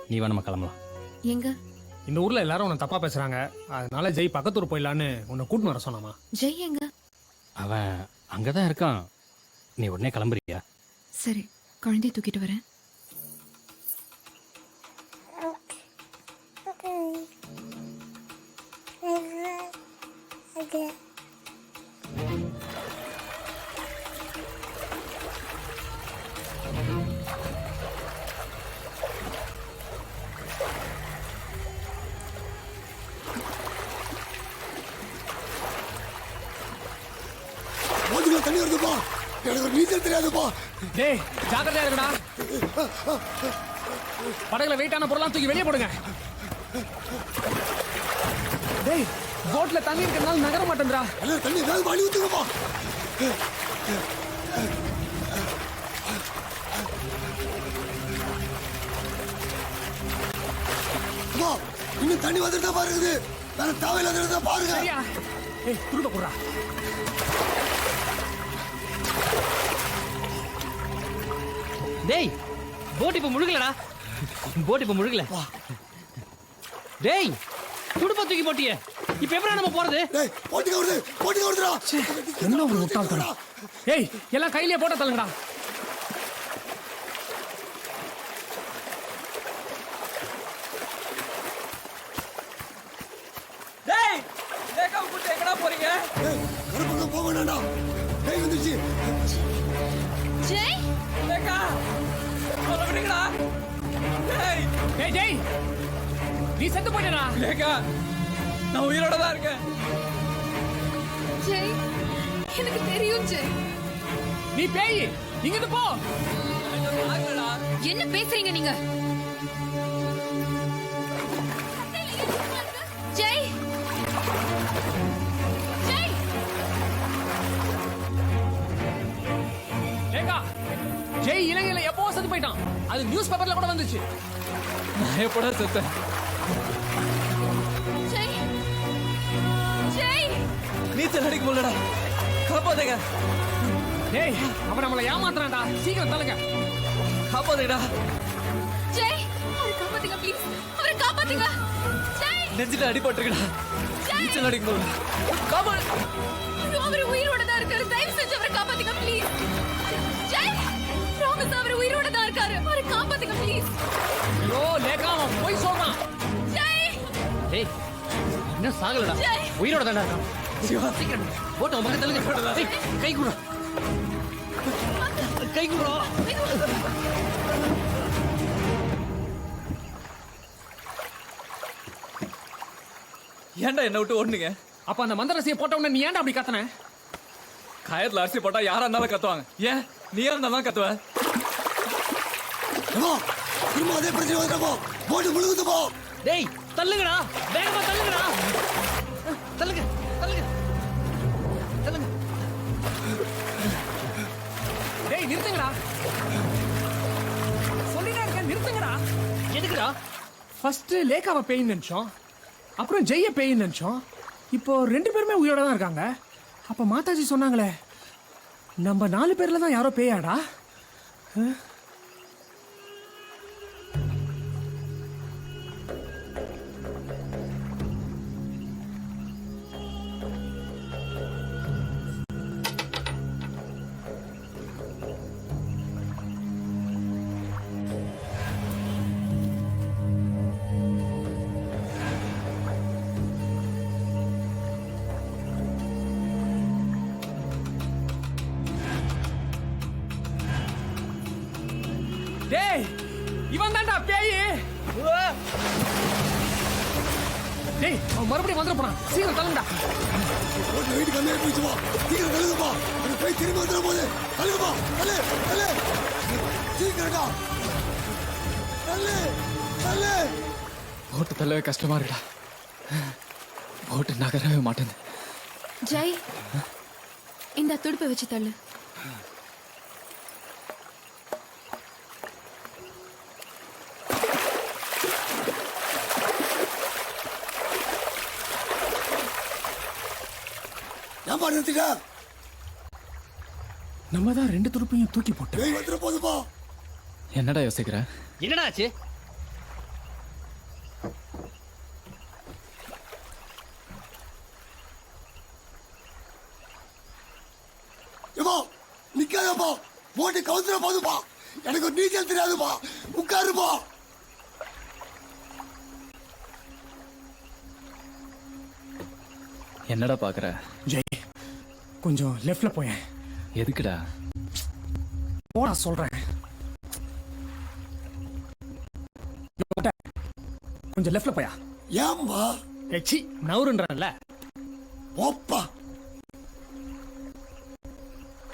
Speaker 7: நீ வா, நம்ம கிளம்பலாம்.
Speaker 8: எங்க?
Speaker 3: இந்த ஊர்ல எல்லாரும் உன்னை தப்பா பேசுறாங்க, அதனால ஜெய் பக்கத்தூர் போயிடலான்னு உன்னை கூட்டின்னு வர சொன்னாமா.
Speaker 8: ஜெய் எங்க?
Speaker 7: அவன் அங்கே தான் இருக்கான். நீ உடனே கிளம்புறியா?
Speaker 8: சரி, குழந்தைய தூக்கிட்டு வரேன்.
Speaker 2: தண்ணி வருதுப்பா, எனக்கு ஒரு நீச்சல் தெரியாதுப்பா.
Speaker 3: டேய் ஜாக்கிரதையா இருக்குடா. படகுல வெயிட்டான பொருளாம் தூக்கி வெளியே போடுங்க. டேய் போட்ல தண்ணி இருக்கிறதுனால நகர மாட்டேன்றா.
Speaker 2: தண்ணி ஏதாவது வழி ஊத்துங்கப்பா. இன்னும் தண்ணி வந்துட்டு தான் பாருங்க. வேற தேவையில்லாத பாருங்க.
Speaker 3: ஏய் துருக்க போடுறா.
Speaker 7: டேய் போட் இப்போ முழுகலடா. போட் இப்போ முழுகல. டேய் துடுப்பா தூக்கி போட்டியே, இப்போ எப்படா நம்ம போறது?
Speaker 2: டேய் போட்டிங்க வருது, போட்டிங்க வருதுடா.
Speaker 3: என்ன ஒரு முட்டாள்தனம். ஏய் எல்லாம் கையிலே போட்ட தள்ளுங்கடா.
Speaker 11: டேய் லேக்காவை கூட்டி எங்கடா போறீங்க?
Speaker 2: கருப்புங்க போக வேண்டாம். டேய் வந்துச்சு.
Speaker 4: ஜெய்
Speaker 11: லேக்கா சொல்ல விடுங்கடா. டேய்
Speaker 3: ஏய் ஜெய் நீ செத்து போயிட்டடா.
Speaker 11: லேக்கா நான் உயிரோட தான் இருக்கேன்.
Speaker 4: ஜெய் எனக்கு தெரியும் ஜெய்.
Speaker 3: நீ பேய், இங்க இருந்து போ.
Speaker 4: என்ன பேசுறீங்க நீங்க? ஜெய் ஜெய்
Speaker 3: ஏங்கா ஜெய் இலங்கையில எப்போ செத்து போயிட்டான். அது நியூஸ் பேப்பர்ல கூட வந்துச்சு.
Speaker 11: நான் எப்படா செத்தேன்?
Speaker 4: ஜெய் ஜெய்
Speaker 11: நீச்சல் அடிக்க முடியலடா, காப்பாத்துங்க.
Speaker 3: டேய் அவன் நம்மளை ஏமாத்துறான்டா. சீக்கிரம் தள்ளுங்க.
Speaker 11: காப்பாத்துங்கடா.
Speaker 4: ஜெய் அவரை காப்பாத்துங்க ப்ளீஸ், அவரை காப்பாத்துங்க. ஜெய்
Speaker 11: நெஞ்சில அடிபட்டுருக்கடா, நீச்சல் அடிக்க முடியல. காப்பா.
Speaker 4: அவர் உயிரோட தான் இருக்காரு, தயவு செஞ்சு அவரை காப்பாத்துங்க ப்ளீஸ். ஜெய் ப்ராமிஸ் அவர் உயிரோட தான் இருக்காரு, அவரை காப்பாத்துங்க ப்ளீஸ்.
Speaker 3: ஐயோ லேக்கா அவன் போய் சொல்றான்.
Speaker 4: ஜெய்
Speaker 7: டேய் இன்னும் சாகலடா,
Speaker 4: ஜெய்.
Speaker 7: உயிரோட தான்டா இருக்கான். சீக்கிரம் போட்டு அவன் பக்கத்துல தள்ளுங்க. ஏய், கை குடுறா, கை குடுறா.
Speaker 11: ஏன்டா என்ன விட்டு ஓடுனீங்க?
Speaker 3: அப்ப அந்த மந்திரசியை போட்ட உடனே நீ ஏன்டா அப்படி கத்தன?
Speaker 11: கயத்துல அரிசி போட்டா யாரா இருந்தாலும் கத்துவாங்க. ஏன் நீயா இருந்தாலும் கத்துவ?
Speaker 2: திரும்ப அதே பிரச்சனை வந்துட்டப்போ போட்டு முழுகுது போ.
Speaker 7: டேய் தள்ளுங்கடா, வேகமா தள்ளுங்கடா. தள்ளுங்க தள்ளுங்க தள்ளுங்க.
Speaker 3: டேய் நிறுத்துங்கடா, சொல்லிட்டே இருக்கேன் நிறுத்துங்கடா.
Speaker 7: எதுக்குடா?
Speaker 3: ஃபர்ஸ்ட் லேக்காவை பேயின்னு நினைச்சோம், அப்புறம் ஜெய்ய பேயின்னு நினைச்சோம், இப்போ 2 பேருமே உயிரோட தான் இருக்காங்க. அப்ப மாதாஜி சொன்னாங்களே நம்ம 4 பேர்ல தான் யாரோ பேயாடா. டேய் இவன் தான்டா பேய். டேய் அவன் மறுபடியும் வந்துட போறான். சீக்கிரம் தள்ளுங்கடா.
Speaker 2: போட்டு வெயிட் கம்மியா போயிடுச்சு போ. சீக்கிரம் தள்ளுங்கப்பா. போய் திரும்பி வந்துட போகுது. தள்ளுப்பா, தள்ளு, தள்ளு. சீக்கிரம்டா. தள்ளு, தள்ளு.
Speaker 1: போட்டு தள்ளவே கஷ்டமா இருக்குடா. போட்டு நகரவே மாட்டேன்.
Speaker 8: ஜெய் இந்த துடுப்பை வச்சு தள்ளு.
Speaker 2: ஏன்பா நிறுத்திட்டா?
Speaker 3: நம்ம தான் 2 துடுப்பையும் தூக்கி போட்டோம்.
Speaker 2: பேய் வந்துட போகுதுப்பா.
Speaker 1: என்னடா யோசிக்கிற?
Speaker 7: என்னடா ஆச்சு?
Speaker 2: ஏப்பா நிக்காதப்பா, போட்டு கவுந்துட போகுதுப்பா. எனக்கு ஒரு நீச்சல் தெரியாதுப்பா. உட்காருப்பா.
Speaker 1: என்னடா பாக்குற?
Speaker 3: ஜெய் கொஞ்சம் லெஃப்ட்ல போயேன்.
Speaker 1: எதுக்குடா?
Speaker 3: போடா சொல்றேன். கொஞ்சம் லெஃப்ட்ல போயா.
Speaker 2: ஏம்பா?
Speaker 3: ஏச்சி நவுருன்றல.
Speaker 2: போப்பா.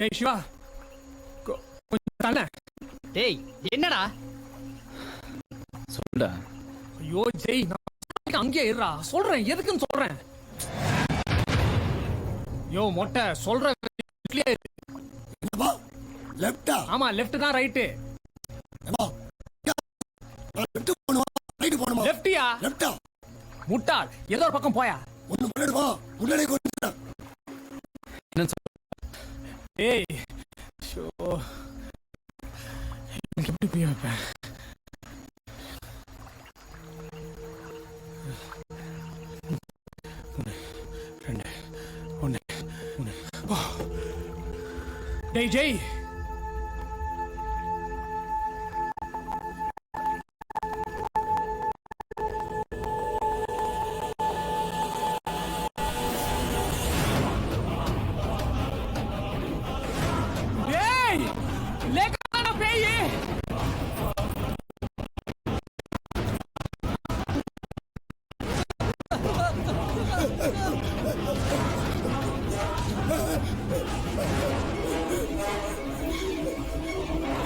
Speaker 3: ஏய் சிவா கொஞ்சம் தானே.
Speaker 7: டேய் என்னடா?
Speaker 1: சொல்லுடா.
Speaker 3: ஐயோ ஜெய் நான் அங்கேயே இருடா. சொல்றேன் எதுக்குன்னு சொல்றேன். யோ மொட்டை சொல்ற.
Speaker 2: என்னப்பா? லெஃப்டா?
Speaker 3: ஆமா லெஃப்ட் தான் ரைட்டு.
Speaker 2: ஏப்பா லெஃப்ட் போணுமா ரைட் போணுமா?
Speaker 3: லெஃப்டியா?
Speaker 2: லெஃப்டா?
Speaker 3: முட்டாள் ஏதோ ஒரு பக்கம் போயா.
Speaker 2: ஒண்ணு பண்ணிடுவா. முன்னாடி கொண்டு
Speaker 1: என்னன்னு சொல்லு.
Speaker 3: ஏய் ஷோ எனக்கு எப்படி போய் வைப்பேன். ஒன்று டேய் ஜெய் டேய் லேக்கான பேய்.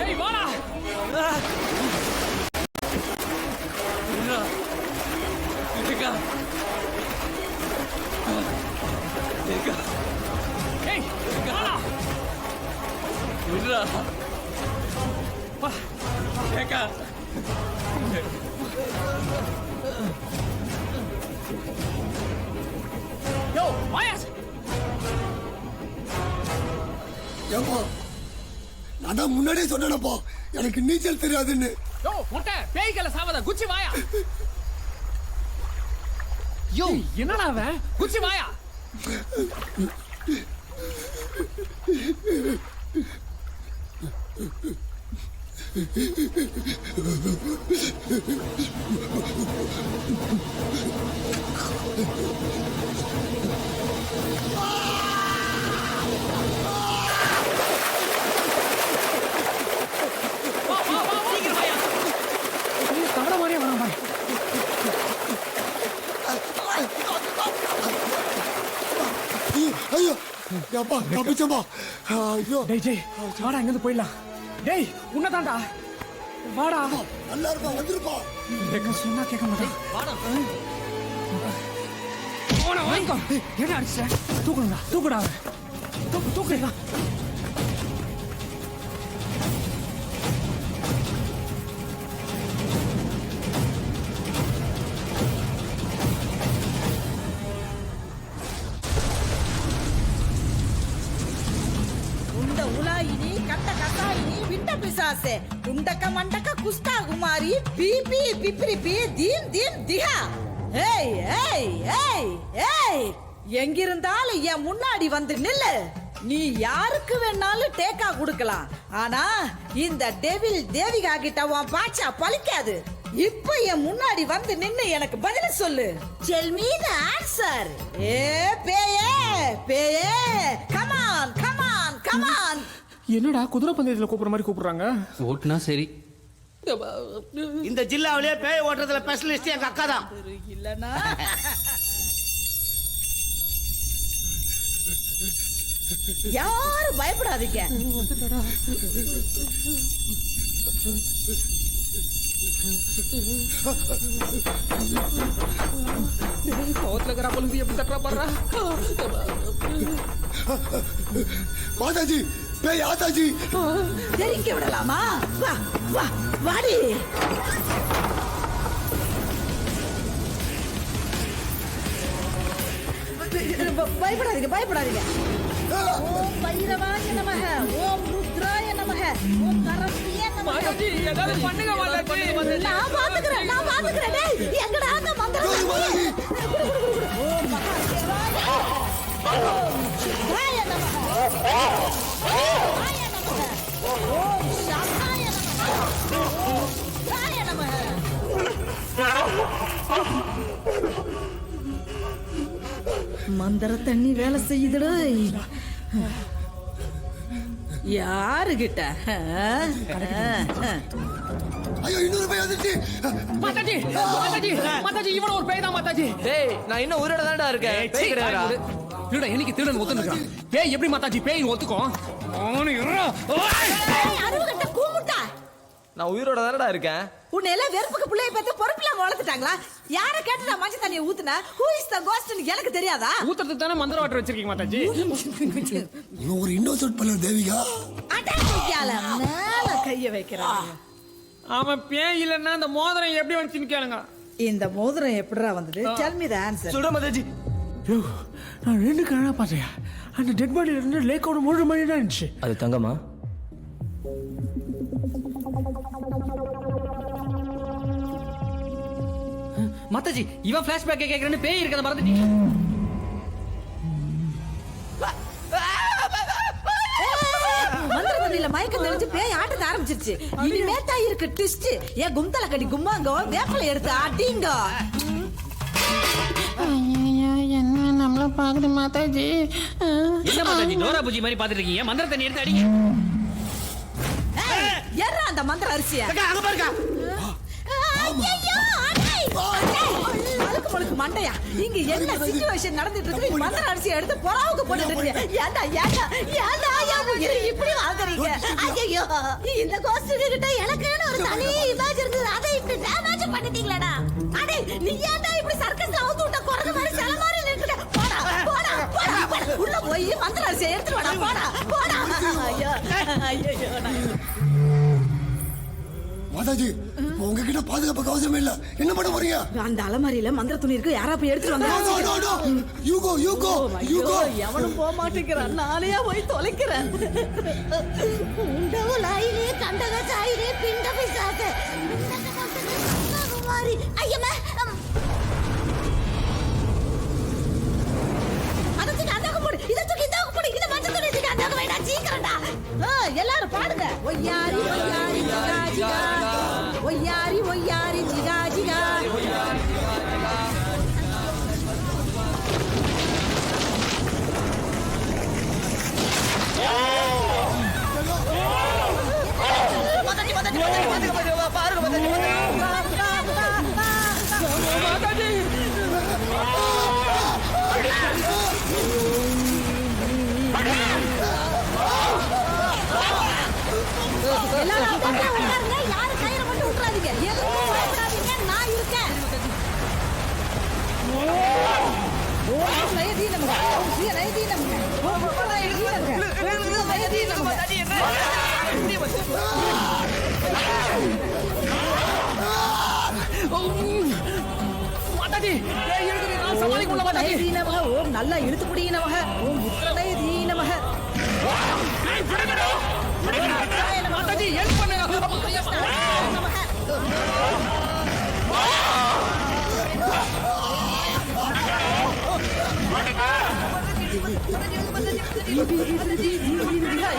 Speaker 3: ஏய் வாடா. ஏய் வாடா. வா. யோ வாயா.
Speaker 2: ஏப்பா நான் தான் முன்னாடியே சொன்னேனப்பா எனக்கு நீச்சல் தெரியாதுன்னு.
Speaker 3: யோ மொட்டை பேய்கள சாவத குச்சி வாயா. யோ என்னடா அவன் குச்சி வாயா. தவற மாதிரியே வரான் பாய்.
Speaker 2: ஐயோ ஏப்பா தப்பிச்சப்பா. ஐயோ
Speaker 3: டேய் ஜெய் வாடா இங்கிருந்து போயிடலாம். டேய் உன்னதான்டா வாடா.
Speaker 2: நல்லா இருப்பா வந்துருப்பா.
Speaker 3: என்ன சொன்னா கேட்க மாட்டான். வாடா என்ன அடிச்ச? தூக்குடா தூக்குடா தூக்குடா.
Speaker 6: உண்ட உலாயினி கட்ட கட்டாயினி விட்ட பிசாசே உண்டக்க மண்டக்க குஸ்தா குமாரி பிபி பிப்ரிபி தீன் தீன் திஹா. ஏய் ஏய் ஏய் ஏய் எங்கிருந்தாலும் என் முன்னாடி வந்து நில்லு. நீ யாருக்கு வேணாலும் டேக்கா கொடுக்கலாம். ஆனா இந்த டெவில் தேவிகா கிட்ட உன் பாச்சா பலிக்காது. இப்ப என் முன்னாடி வந்து நின்னு எனக்கு பதில சொல்லு. Tell me the answer. ஏ பேயே பேயே கமான் கமான் கமான்.
Speaker 3: என்னடா குதிரை பந்தயத்துல கூப்பிடுற மாதிரி கூப்பிடுறாங்க.
Speaker 7: ஓட்டுனா சரி.
Speaker 10: இந்த ஜில்லாவிலே பேய் ஓட்டுறதுல ஸ்பெஷலிஸ்ட் எங்க அக்கா தான்.
Speaker 6: இல்லனா யாரும் பயப்படாதீங்க.
Speaker 2: மாதாஜி பேய் ஆதாஜி
Speaker 6: தெரிக்க விடலாமா? வா வா வாடி. பயப்படாதீங்க பயப்படாதீங்க. ஓம் பைரவாய நமக, ஓம் ருத்ராய நமக, ஓம் கரஸ்தியே நமக.
Speaker 11: ஏதாவது பண்ணுங்க மாதாஜி.
Speaker 6: நான் பாத்துக்கிறேன். டேய் எங்கடா அந்த மந்திரம்? ஓம் மகாதேவாய ஓம் சிவாய நமக, ஓம் சிவாய நமக, ஓம் சாகாய நமக, ஓம் சிவாய நமக. மந்திர தண்ணி வேலை செய்யுதுடா. யாருகிட்ட?
Speaker 2: ஐயோ இன்னொரு பேய் வந்துச்சு.
Speaker 3: மாதாஜி மாதாஜி மாதாஜி இவன ஒரு பேய் தான் மாதாஜி.
Speaker 5: டேய் நான் இன்னும் உயிரோட தான்டா இருக்கேன். பேய் கிடையாதுடா.
Speaker 3: திருடன் என்னைக்கு திருடன் ஒத்துனுக்கான். பேய் எப்படி மாதாஜி பேய் ஒத்துக்கும்? அவனு இருடா.
Speaker 6: அருவகட்ட கூமுட்டா.
Speaker 5: நான் உயிரோட தானடா இருக்கேன்.
Speaker 6: உன்னை எல்லாம் வெறுப்புக்கு பிள்ளைய பார்த்து பொறுப்பில்லாம வளர்த்துட்டாங்களா? யாரை கேட்டு நான் மஞ்சள் தண்ணியை ஊத்துன? ஹூ இஸ் த கோஸ்ட்னு எனக்கு தெரியாதா?
Speaker 3: ஊத்துறதுக்கு தானே மந்திர வாட்டர் வச்சிருக்கீங்க மாதாஜி.
Speaker 2: இவன் ஒரு இன்னோசன்ட் பண்ண தேவிகா.
Speaker 6: அடக்கியால மேல கைய வைக்கிறாங்க.
Speaker 11: அவன் பேய் இல்லைன்னா அந்த மோதிரம் எப்படி வந்துச்சுன்னு கேளுங்க.
Speaker 6: இந்த மோதிரம் எப்படிடா வந்தது? Tell me the answer.
Speaker 5: சொல்ற மாதாஜி.
Speaker 3: நான் 2 கண்ணா பார்த்தேன். அந்த டெட் பாடியில இருந்து லேக்கோட 3 மணி தான் இருந்துச்சு.
Speaker 5: அது தங்கமா?
Speaker 7: மாதாஜி இவன் பிளாஷ்பேக் கேக்குறேன்னு பேய் இருக்கத மறந்துட்டீங்க.
Speaker 6: மந்திர தண்ணியில மயக்கம் தெளிச்சு பேய் ஆட்டத்தை ஆரம்பிச்சிருச்சு. இனிமே தான் இருக்கு ட்விஸ்ட். ஏன் கும்தல கடி கும்மாங்க வேப்பலை எடுத்து அடிங்க.
Speaker 11: என்ன நம்மள பாக்குது மாதாஜி.
Speaker 7: என்ன மாதாஜி டோரா பூஜி மாதிரி பாத்துட்டு இருக்கீங்க? மந்திர தண்ணி எடுத்து அடிங்க.
Speaker 6: ஏறா அந்த மந்திர அரிசியா?
Speaker 5: அங்க பாருங்க.
Speaker 6: அழுக்கு மண்டையா இங்க என்ன சிச்சுவேஷன் நடந்துட்டு இருக்கு? மந்திர அரிசியை எடுத்து புறாவுக்கு போட்டுட்டு இருக்கீங்க. இப்படி வாங்குறீங்க? ஐயோ இந்த கோஸ்டுக்கு கிட்ட எனக்குன்னு ஒரு தனி இமேஜ் இருந்தது. அதை இப்படி டேமேஜ் பண்ணிட்டீங்களடா. அடே நீ ஏன்டா இப்படி சர்க்கஸ்ல அவுத்து விட்ட குரங்கு மாதிரி சில மாதிரி நின்னுட்ட? போடா போடா போடா உள்ள போய் மந்திர அரிசியை எடுத்துட்டு வாடா. போடா போடா. ஐயோ ஐயோ
Speaker 2: மாதாஜி உங்ககிட்ட பாதுகாப்பு கவசம் இல்ல, என்ன பண்ண போறீங்க?
Speaker 6: அந்த அலமாரியில மந்திர துணி இருக்கு. யாரா போய் எடுத்துட்டு வந்தாங்க?
Speaker 2: You go.
Speaker 6: எவனும் போக மாட்டேங்கிறான். நானே போய் தொலைக்கிறேன்.
Speaker 4: உண்டவுலாயிலே கண்டக சாயிலே பிண்ட பிசாசே குமாரி ஐயம்மா அதுக்கு அந்தாக்கு போடு. இதுக்கு இந்தாக்கு போடு. இது மஞ்சள் துணி இதுக்கு அந்தாக்கு வேண்டாம். சீக்கிரம்டா.
Speaker 6: எல்லாரும் பாடுங்க. ஒய்யாரி ஒய்யாரி ஜிகா ஜிகா, ஒய்யாரி ஒய்யாரி ஜிகா ஜிகா.
Speaker 5: மாதாஜி பாருங்க மாதாஜி.
Speaker 6: எல்லாரும் உட்காருங்க. யாரும் கயிறை மட்டும் விட்டுறாதீங்க. எதுவும் பயப்படாதீங்க. நான் இருக்கேன். ஓம் நயதி நமக, ஓம் ஸ்ரீ நயதி நமக, ஓம் நயதி நமக, ஓம் ஸ்ரீ நயதி நமக.
Speaker 3: மாதாஜி பேய் இருக்குது. நான் சமாளிக்க முடியல மாதாஜி.
Speaker 6: நயதி நமக, ஓம் நல்லா இழுத்து புடி நமக, ஓம் நயதி நமக.
Speaker 3: மாதாஜி ஹெல்ப் பண்ணுங்க.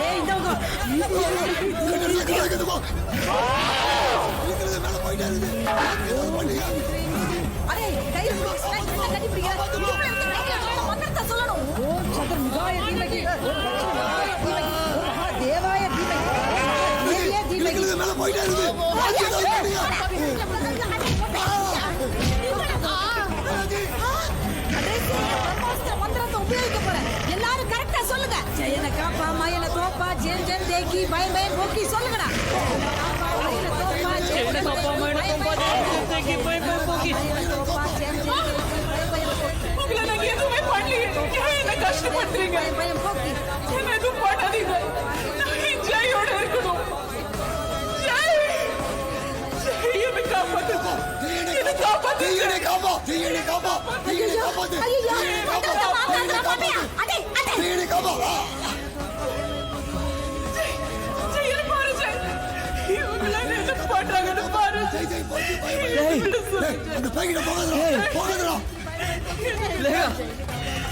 Speaker 6: ஏய் இந்தவங்க அரே கயிறு கட்டி பிடிக்கிறேன். மந்திரத்தை சொல்லணும். ஓம் சதுர்முகாய தீமகி, ஓம் சதுர்முகாய தீமகி, ஓம் மகாதேவாய தீமகி, தேவியே தீமகி.
Speaker 2: மேல போயிட்டே இருக்கு.
Speaker 6: அடே மந்திரத்தை உபயோகிக்க போறேன். எல்லாரும் கரெக்டா சொல்லுங்க. ஜெயன காப்பா மயன தோப்பா ஜென் ஜென் தேக்கி பயம் பயம் போக்கி சொல்லுங்கடா. மயன தோப்பா ஜெயன காப்பா மயன தோப்பா ஜென் ஜென் தேக்கி பயம் பயம் போக்கி தோப்பா ஜென் ஜென்
Speaker 9: உங்களை நாங்க எதுவுமே பண்ணலையே. ஏன் என்ன கஷ்டப்படுத்துறீங்க?
Speaker 6: பயம் பயம் போக்கி
Speaker 9: என்ன எதுவும் பண்ணாதீங்க. நான் ஜெயோட இருக்கணும். ஜெய் என்னை காப்பாத்துப்பா. என்னை காப்பாத்து.
Speaker 2: தீயனை காப்பா, தீயனை காப்பா, தீயனை காப்பாத்து,
Speaker 6: ஐயோ
Speaker 2: தீயனை காப்பா, தீயனை காப்பாத்து,
Speaker 6: அடே அடே
Speaker 2: தீயனை காப்பா.
Speaker 9: ஜெய் என்ன பாரு ஜெய். இவங்கள என்ன பண்றாங்கன்னு பாரு.
Speaker 2: ஜெய் ஜெய் போச்சு பை பை. அந்த பைக்கிட்ட போகாதடா, போகாதடா.
Speaker 7: லேகா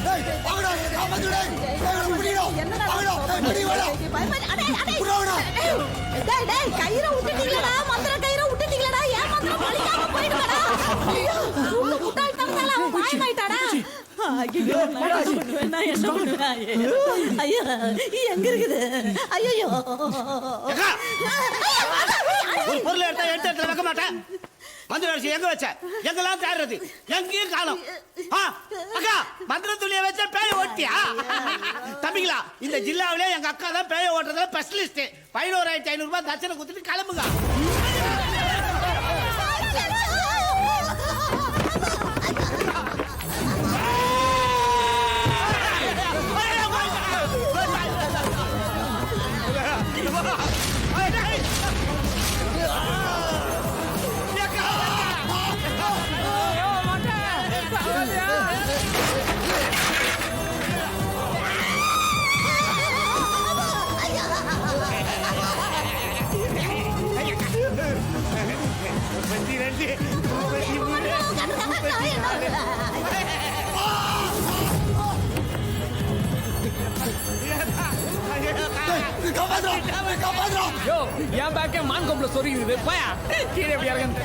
Speaker 2: டேய் வாங்கடா, காப்பாத்துடா. டேய் புடிடா. வாங்கடா, டேய் புடி வாடா.
Speaker 6: அடே அடே
Speaker 2: புடிடா.
Speaker 6: டேய் டேய் கயிறை விட்டுட்டீங்களடா. மந்திர கயிறை விட்டுட்டீங்களடா. ஏன் மந்திரம் பலிக்காம போயிடுடா. ஐயோ உள்ள முட்டாள் தரதால அவன் மாயமாயிட்டாடா. ஐயோ நான் என்ன பண்ணுவேன்? ஐயோ எங்க இருக்குது? ஐயோ
Speaker 10: ஒரு பொருள் எடுத்தா எடுத்த இடத்துல வைக்க மாட்டேன். மந்திர அரிசி எங்க வச்ச? எங்கெல்லாம் தேடுறது? எங்கேயும் காணோம். அக்கா மந்திர துணியை வச்ச பேய ஓட்டியா? தம்பிங்களா இந்த ஜில்லாவிலே எங்க அக்கா தான் பேய ஓட்டுறதுல ஸ்பெஷலிஸ்ட். 11,500 ரூபாய் தட்சணை கொடுத்துட்டு கிளம்புங்க.
Speaker 2: காப்பாத்துடா, காப்பாத்துடா.
Speaker 9: யோ என் பேக்கே மான் கொம்புல சொருகிது. போயா கீழே எப்படி இறங்குன்னு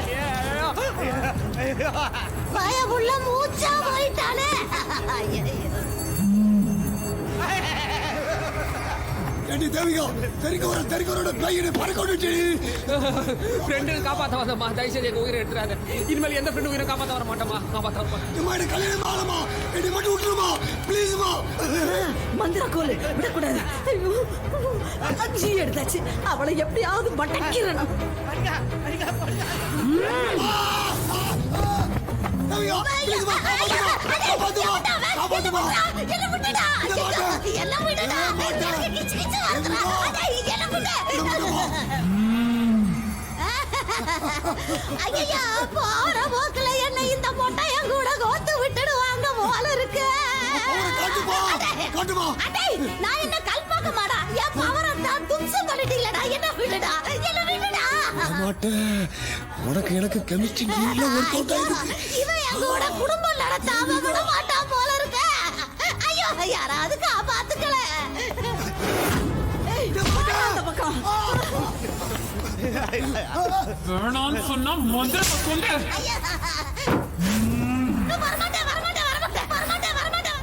Speaker 6: பயமுள்ள மூச்சா போயிட்டானே.
Speaker 2: ஏண்டி தேவிகா, தெறிக்கவரோட பையனை பறக்க விட்டுட்டு.
Speaker 9: ஃப்ரெண்டு காப்பாற்ற வந்தம்மா. தயவுசெய்து எங்க உயிரை எடுத்துறாங்க. இனிமேல் எந்த ஃப்ரெண்டு உயிரை காப்பாற்ற வர மாட்டோமா. காப்பாற்ற வர மாட்டோம்.
Speaker 2: இந்த மாதிரி கல்யாணம் ஆகலாமா? என்னை மட்டும் விட்டுருமா ப்ளீஸ்மா.
Speaker 6: மந்திரக்கோல் விடக்கூடாது. ஐயோ அஞ்சி எடுத்தாச்சு. அவளை எப்படியாவது மடக்கிறணும்.
Speaker 2: தேவிகா ப்ளீஸ்மா, காப்பாத்துமா, காப்பாத்துமா.
Speaker 6: என்ன விட்டுடா. என்ன விட்டுடா. கிச்சு கிச்சு வருதுடா. என்ன விட்டு. ஐயா போற போக்குல என்ன இந்த மொட்டையன் கூட கோத்து விட்டுடுவாங்க போல இருக்கு. அடே நான் என்ன கல்பாக்க மாடா. என் பவரை தான் தும்சம் பண்ணிட்டீங்களடா. என்ன விட்டுடா. என்ன விட்டுடா.
Speaker 2: மாட்டேன். உனக்கு எனக்கு கெமிஸ்ட்ரி இல்ல ஒர்க் அவுட் ஆயிடுச்சு.
Speaker 6: இவன் எங்கூட குடும்பம் நடத்தாம விட மாட்டான் போல இருக்கு. ஐயோ யாராவது காப்பாத்துக்கல. அந்த பக்கம்
Speaker 9: வேணான்னு சொன்னா மந்திரத்தை கொண்டு
Speaker 6: வரமாட்டேன் வரமாட்டேன் வரமாட்டேன் வரமாட்டேன் வரமாட்டேன்.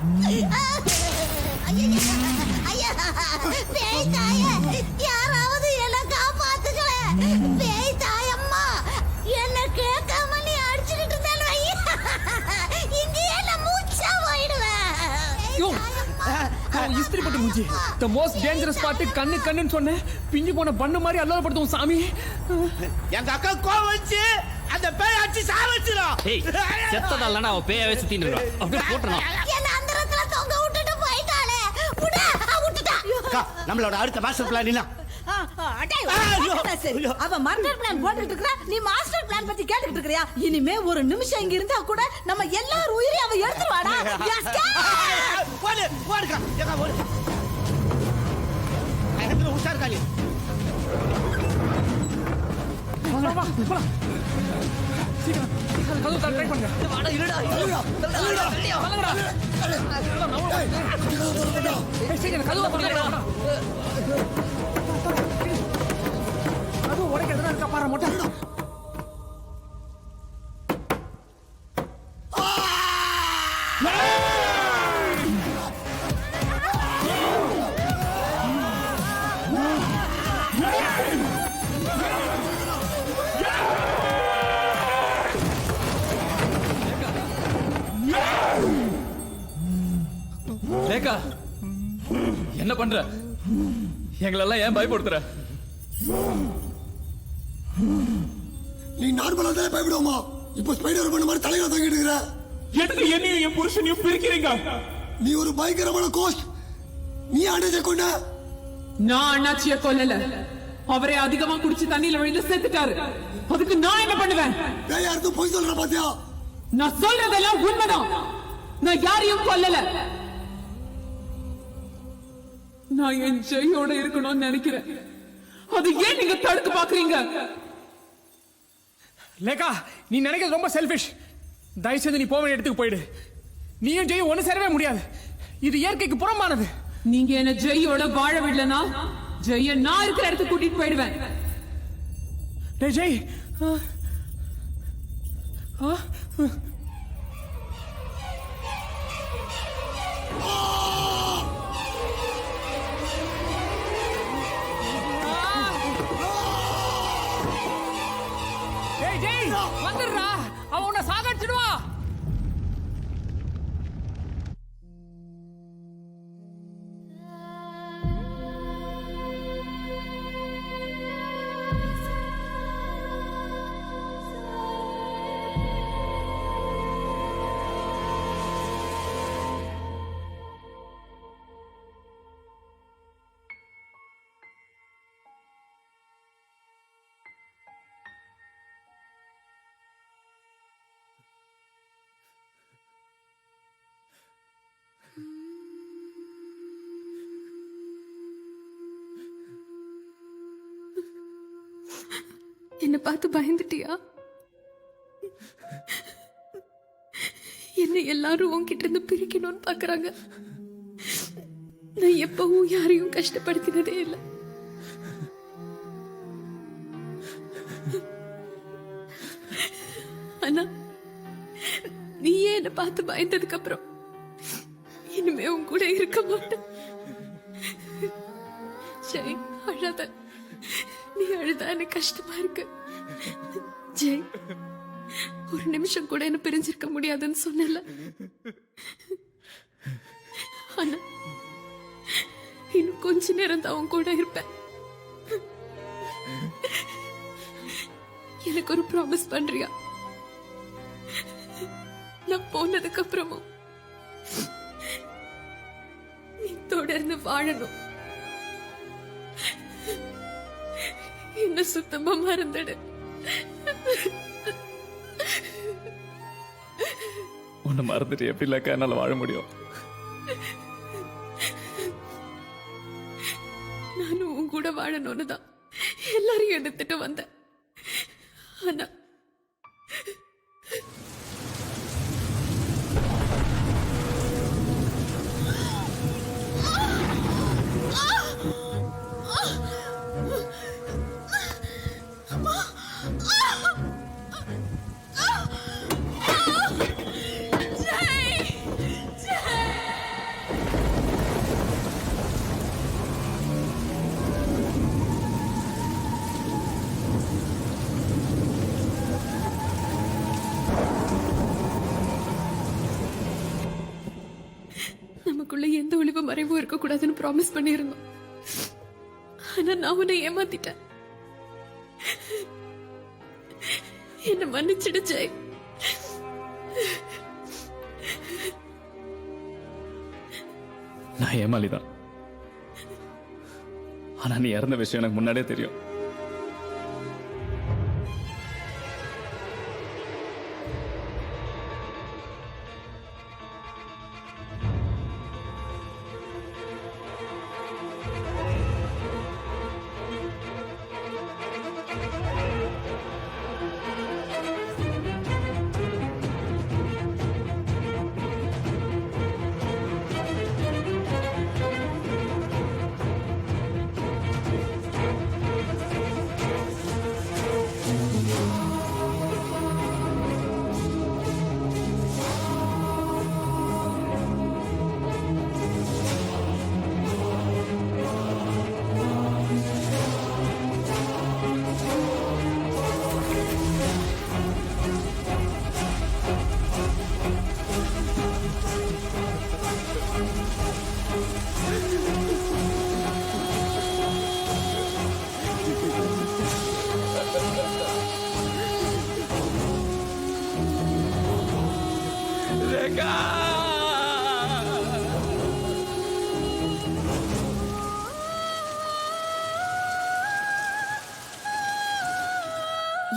Speaker 6: ஐயா பேய் தாய யாராவது என்ன காப்பாத்துக்கல. பேய் தாயம்மா என்ன கேட்காம நீ அடிச்சுட்டு இருந்தாலும் இங்கேயே நான் மூச்சா போயிடுவேன்.
Speaker 9: இஸ்திரி பட்டு மூஞ்சி. த மோஸ்ட் டேஞ்சரஸ் பார்ட் கண்ணு கண்ணுன்னு சொன்னேன். பிஞ்சு போன பண்ணு மாதிரி அல்லோலப்படுத்தும் சாமி.
Speaker 10: எங்க அக்கா கோவம் வச்சு அந்த பேய் அடிச்சு சாவச்சிரும்.
Speaker 7: ஏய் செத்ததாலனா அவ பேயவே சுத்திட்டு இருக்கா. அப்படியே போட்றணும்.
Speaker 6: என்ன அந்தரத்துல தொங்க விட்டுட்டு போயிட்டாளே. விட்டுட்டா.
Speaker 10: அக்கா நம்மளோட அடுத்த மாஸ்டர் பிளான் என்ன?
Speaker 6: அவ மாஸ்டர் பிளான் போட்டுட்டு இருக்கா. நீ மாஸ்டர் பிளான் பத்தி கேட்டுக்கிட்டு இருக்கறியா? இனிமே ஒரு நிமிஷம் இங்க இருந்தா கூட நம்ம எல்லாரும் உயிரையும் அவ எடுத்துருவாடா.
Speaker 10: ஓடு ஓடுக்கா ஏக்கா ஓடு. ஐயோ உஷார் காலி.
Speaker 9: வா வா வா. சீக்கிரம் சீக்கிரம் கதவு தர ட்ரை பண்ணுங்க.
Speaker 7: வாடா இருடா.
Speaker 9: வாங்கடா. ஏய் சீக்கிரம் கதவு திறங்கடா. கதவு உடைக்கிறதுனா இருக்கா பாரு மொட்டை.
Speaker 1: லேக்கா என்ன பண்ற? எங்களெல்லாம் ஏன் பயப்படுத்துற?
Speaker 2: நீ நார்மலா தான் பயப்படுவோமா? இப்ப ஸ்பைடர் பண்ண மாதிரி தலையில தங்கிட்டு இருக்கிற.
Speaker 9: எதுக்கு என்னையும் என் புருஷனையும் பிரிக்கிறீங்க?
Speaker 2: நீ ஒரு பயங்கரமான கோஸ்ட். நீ அண்ணாச்சியை கொண்ட.
Speaker 11: நான் அண்ணாச்சியை கொல்லல. அவரே அதிகமா குடிச்சு தண்ணியில விழுந்து செத்துட்டாரு. அதுக்கு நான் என்ன பண்ணுவேன்?
Speaker 2: பேயா இருந்து போய் சொல்ற பாத்தியா?
Speaker 11: நான் சொல்றதெல்லாம் உண்மைதான். நான் யாரையும் கொல்லல. நான் என் ஜெயோட இருக்கணும்னு நினைக்கிறேன். அது ஏன் நீங்க தடுக்க பாக்குறீங்க?
Speaker 3: லேக்கா நீ நினைக்கிறது ரொம்ப செல்ஃபிஷ். தயவு செய்து நீ போக வேண்டிய இடத்துக்கு போயிடு. நீயும் ஜெயும் ஒண்ணு சேரவே முடியாது. இது இயற்கைக்கு புறம்பானது.
Speaker 11: நீங்க என்ன ஜெயோட வாழ விடலனா ஜெய நான் இருக்கிற இடத்துக்கு கூட்டிட்டு போயிடுவேன்.
Speaker 3: டேய் ஜெய்,
Speaker 9: வந்துடுறா, அவன் உன்னை சாகடிச்சிடுவா.
Speaker 8: என்ன பார்த்து பயந்துட்டியா? என்ன எல்லாரும் உன்கிட்ட இருந்து பிரிக்கணும்னு பாக்குறாங்க. நான் எப்பவும் யாரையும் கஷ்டப்படுத்தினதே இல்லை. ஆனா நீயே என்ன பார்த்து பயந்ததுக்கு அப்புறம் இனிமே உன் கூட இருக்க மாட்டேன். ஜெய், அழாத. நீ அழுதா எனக்கு கஷ்டமா இருக்கு. ஜெய், ஒரு நிமிஷம் கூட என்ன பிரிஞ்சிருக்க முடியாதுன்னு சொன்னல. ஆனா இன்னும் கொஞ்ச நேரம் தான் உன் கூட இருப்பேன். எனக்கு ஒரு ப்ராமிஸ் பண்றியா? நான் போனதுக்கு அப்புறமும் நீ தொடர்ந்து வாழணும். என்ன சுத்தமா மறந்துடு.
Speaker 1: உன்னை மறந்துட்டு எப்படி லேக்கா என்னால வாழ முடியும்?
Speaker 8: நானும் உன் கூட வாழணும்னு தான் எல்லாரையும் எடுத்துட்டு வந்தேன். ஆனா நமக்குள்ள எந்த ஒளிவு மறைவும் இருக்க கூடாதுன்னு ப்ராமிஸ் பண்ணிருந்தோம். ஆனா நான் உன்னை ஏமாத்திட்டேன். என்ன மன்னிச்சிடு ஜெய்.
Speaker 1: நான் ஏமாளிதான். ஆனா நீ இறந்த விஷயம் எனக்கு முன்னாடியே தெரியும்.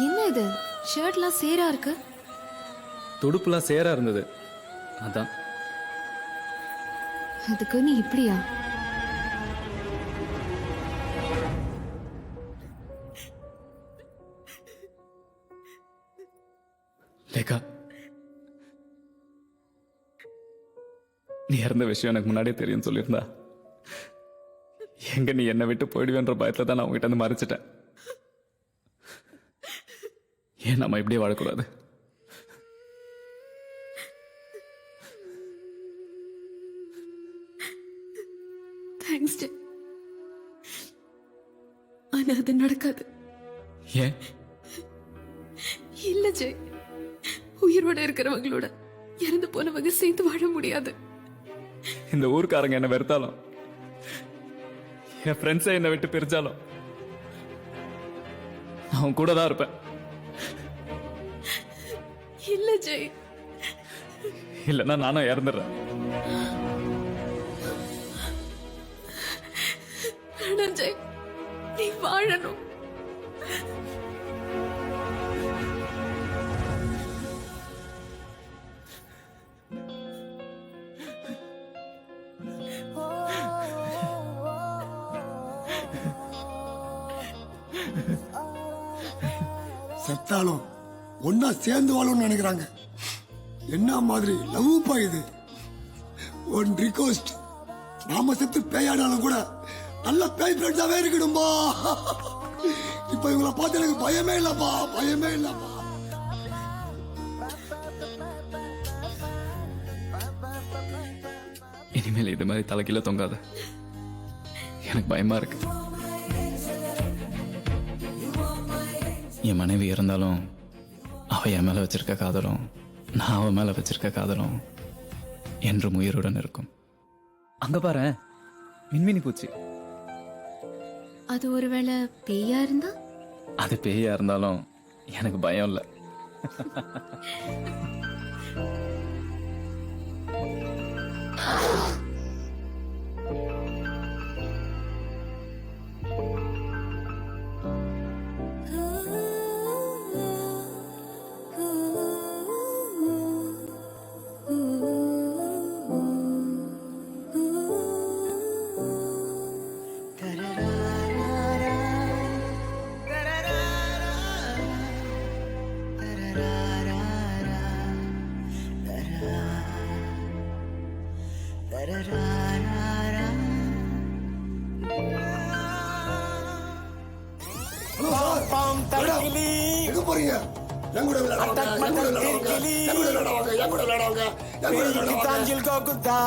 Speaker 8: என்ன இது ஷர்ட்லாம் சேரா இருக்கு?
Speaker 1: துடுப்புலாம் சேரா இருந்தது அதான்.
Speaker 8: அதுக்கு நீ இப்படியா?
Speaker 1: லேகா, நீ இறந்த விஷயம் எனக்கு முன்னாடியே தெரியும் சொல்லியிருந்தா எங்க நீ என்னை விட்டு போயிடுவேன்ற பயத்துல தான் நான் உங்ககிட்ட வந்து மறைச்சிட்டேன். ஏன் நம்ம இப்படியே வாழக்கூடாது?
Speaker 8: தேங்க்ஸ் ஜெய். ஆனா அது நடக்காது.
Speaker 1: ஏன்?
Speaker 8: இல்ல ஜெய், உயிரோட இருக்கிறவங்களோட இறந்து போனவங்க சேர்ந்து வாழ முடியாது.
Speaker 1: இந்த ஊருக்காரங்க என்ன வெறுத்தாலும், என் ஃப்ரெண்ட்ஸை என்னை விட்டு பிரிச்சாலும் அவன் கூட தான் இருப்பேன்.
Speaker 8: இல்ல ஜெய்.
Speaker 1: இல்லைன்னா நானும் இறந்துடுறேன்.
Speaker 8: வேணாம் ஜெய், நீ வாழணும்.
Speaker 2: செத்தாலும் ஒன்னா சேர்ந்து வாழும்னு நினைக்கிறாங்க. என்ன மாதிரி லவ்ப்பா இது. ஒன் ரிக்வெஸ்ட், நாம செத்து பேயாடாலும் கூட நல்ல பேய் ஃப்ரெண்ட்ஸாவே இருக்கணும்பா. இப்ப இவங்கள பார்த்து எனக்கு பயமே இல்லப்பா, பயமே இல்லப்பா.
Speaker 1: இனிமேல் இது மாதிரி தலைக்கீழ தொங்காத, எனக்கு பயமா இருக்கு. என் மனைவி இருந்தாலும் அவ என் மேல வச்சிருக்க காதலும் நான் அவ மேல வச்சிருக்க காதலும் என்றும் உயிருடன் இருக்கும். அங்க பாரு, மின்மினி பூச்சி.
Speaker 8: அது ஒருவேளை பேயா இருந்தா?
Speaker 1: அது பேயா இருந்தாலும் எனக்கு பயம் இல்லை.
Speaker 2: எங்க போறீங்க? என் கூட விளையாடுவாங்க, என் கூட விளையாடுவாங்க, என் கூட விளையாடுவாங்க, என் கூட விளையாடுவாங்க, என் கூட விளையாடுவாங்க.
Speaker 10: தாஞ்சில் கோகுத்தா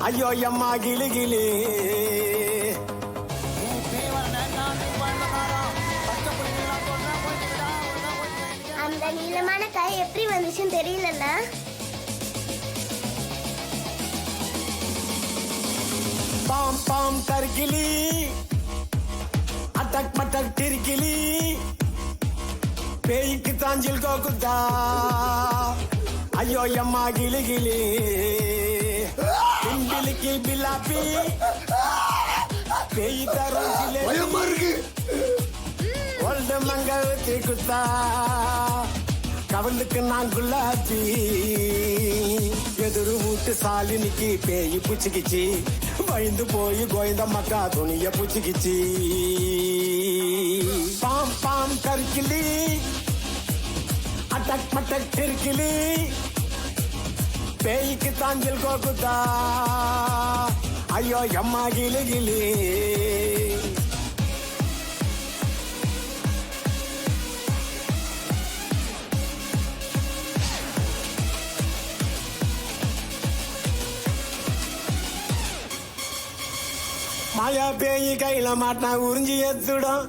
Speaker 10: ஐயோ அம்மா கிளி கிளி.
Speaker 4: அந்த நீளமான கை எப்படி வந்துச்சுன்னு தெரியலல்ல.
Speaker 10: பாம் பாம் தர்கிலி அட்டக் மட்டக் டிர்கிலி. பேய்க்கு தாஞ்சில் கோகுத்தா ஐயோ அம்மா கிளி கிளி. பிம்பிலிக்கு பிலாப்பி பேய் தரும்
Speaker 2: பயமா இருக்கு.
Speaker 10: ஒல்டு மங்கள் தீக்குத்தா கவலுக்கு நான் குல்லாப்பி. எதிரு வீட்டு சாலினிக்கு பேய் புச்சிக்கிச்சு, பயந்து போய் கோயந்த மக்கா துணிய புச்சிக்கிச்சு. பாம் பாம் கருக்கிலி அட்டக் மட்டக் திருக்கிலி. பேய்க்கு தாஞ்சில் கோகுத்தா ஐயோ அம்மா கிளி கிளி. மாயா பேய் கையில மாட்டினா உறிஞ்சி எத்துடும்,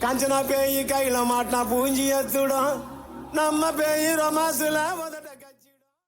Speaker 10: காஞ்சனா பேய் கையில மாட்டினா பூஞ்சி எத்துடும். நம்ம பேய் ரொமாசுல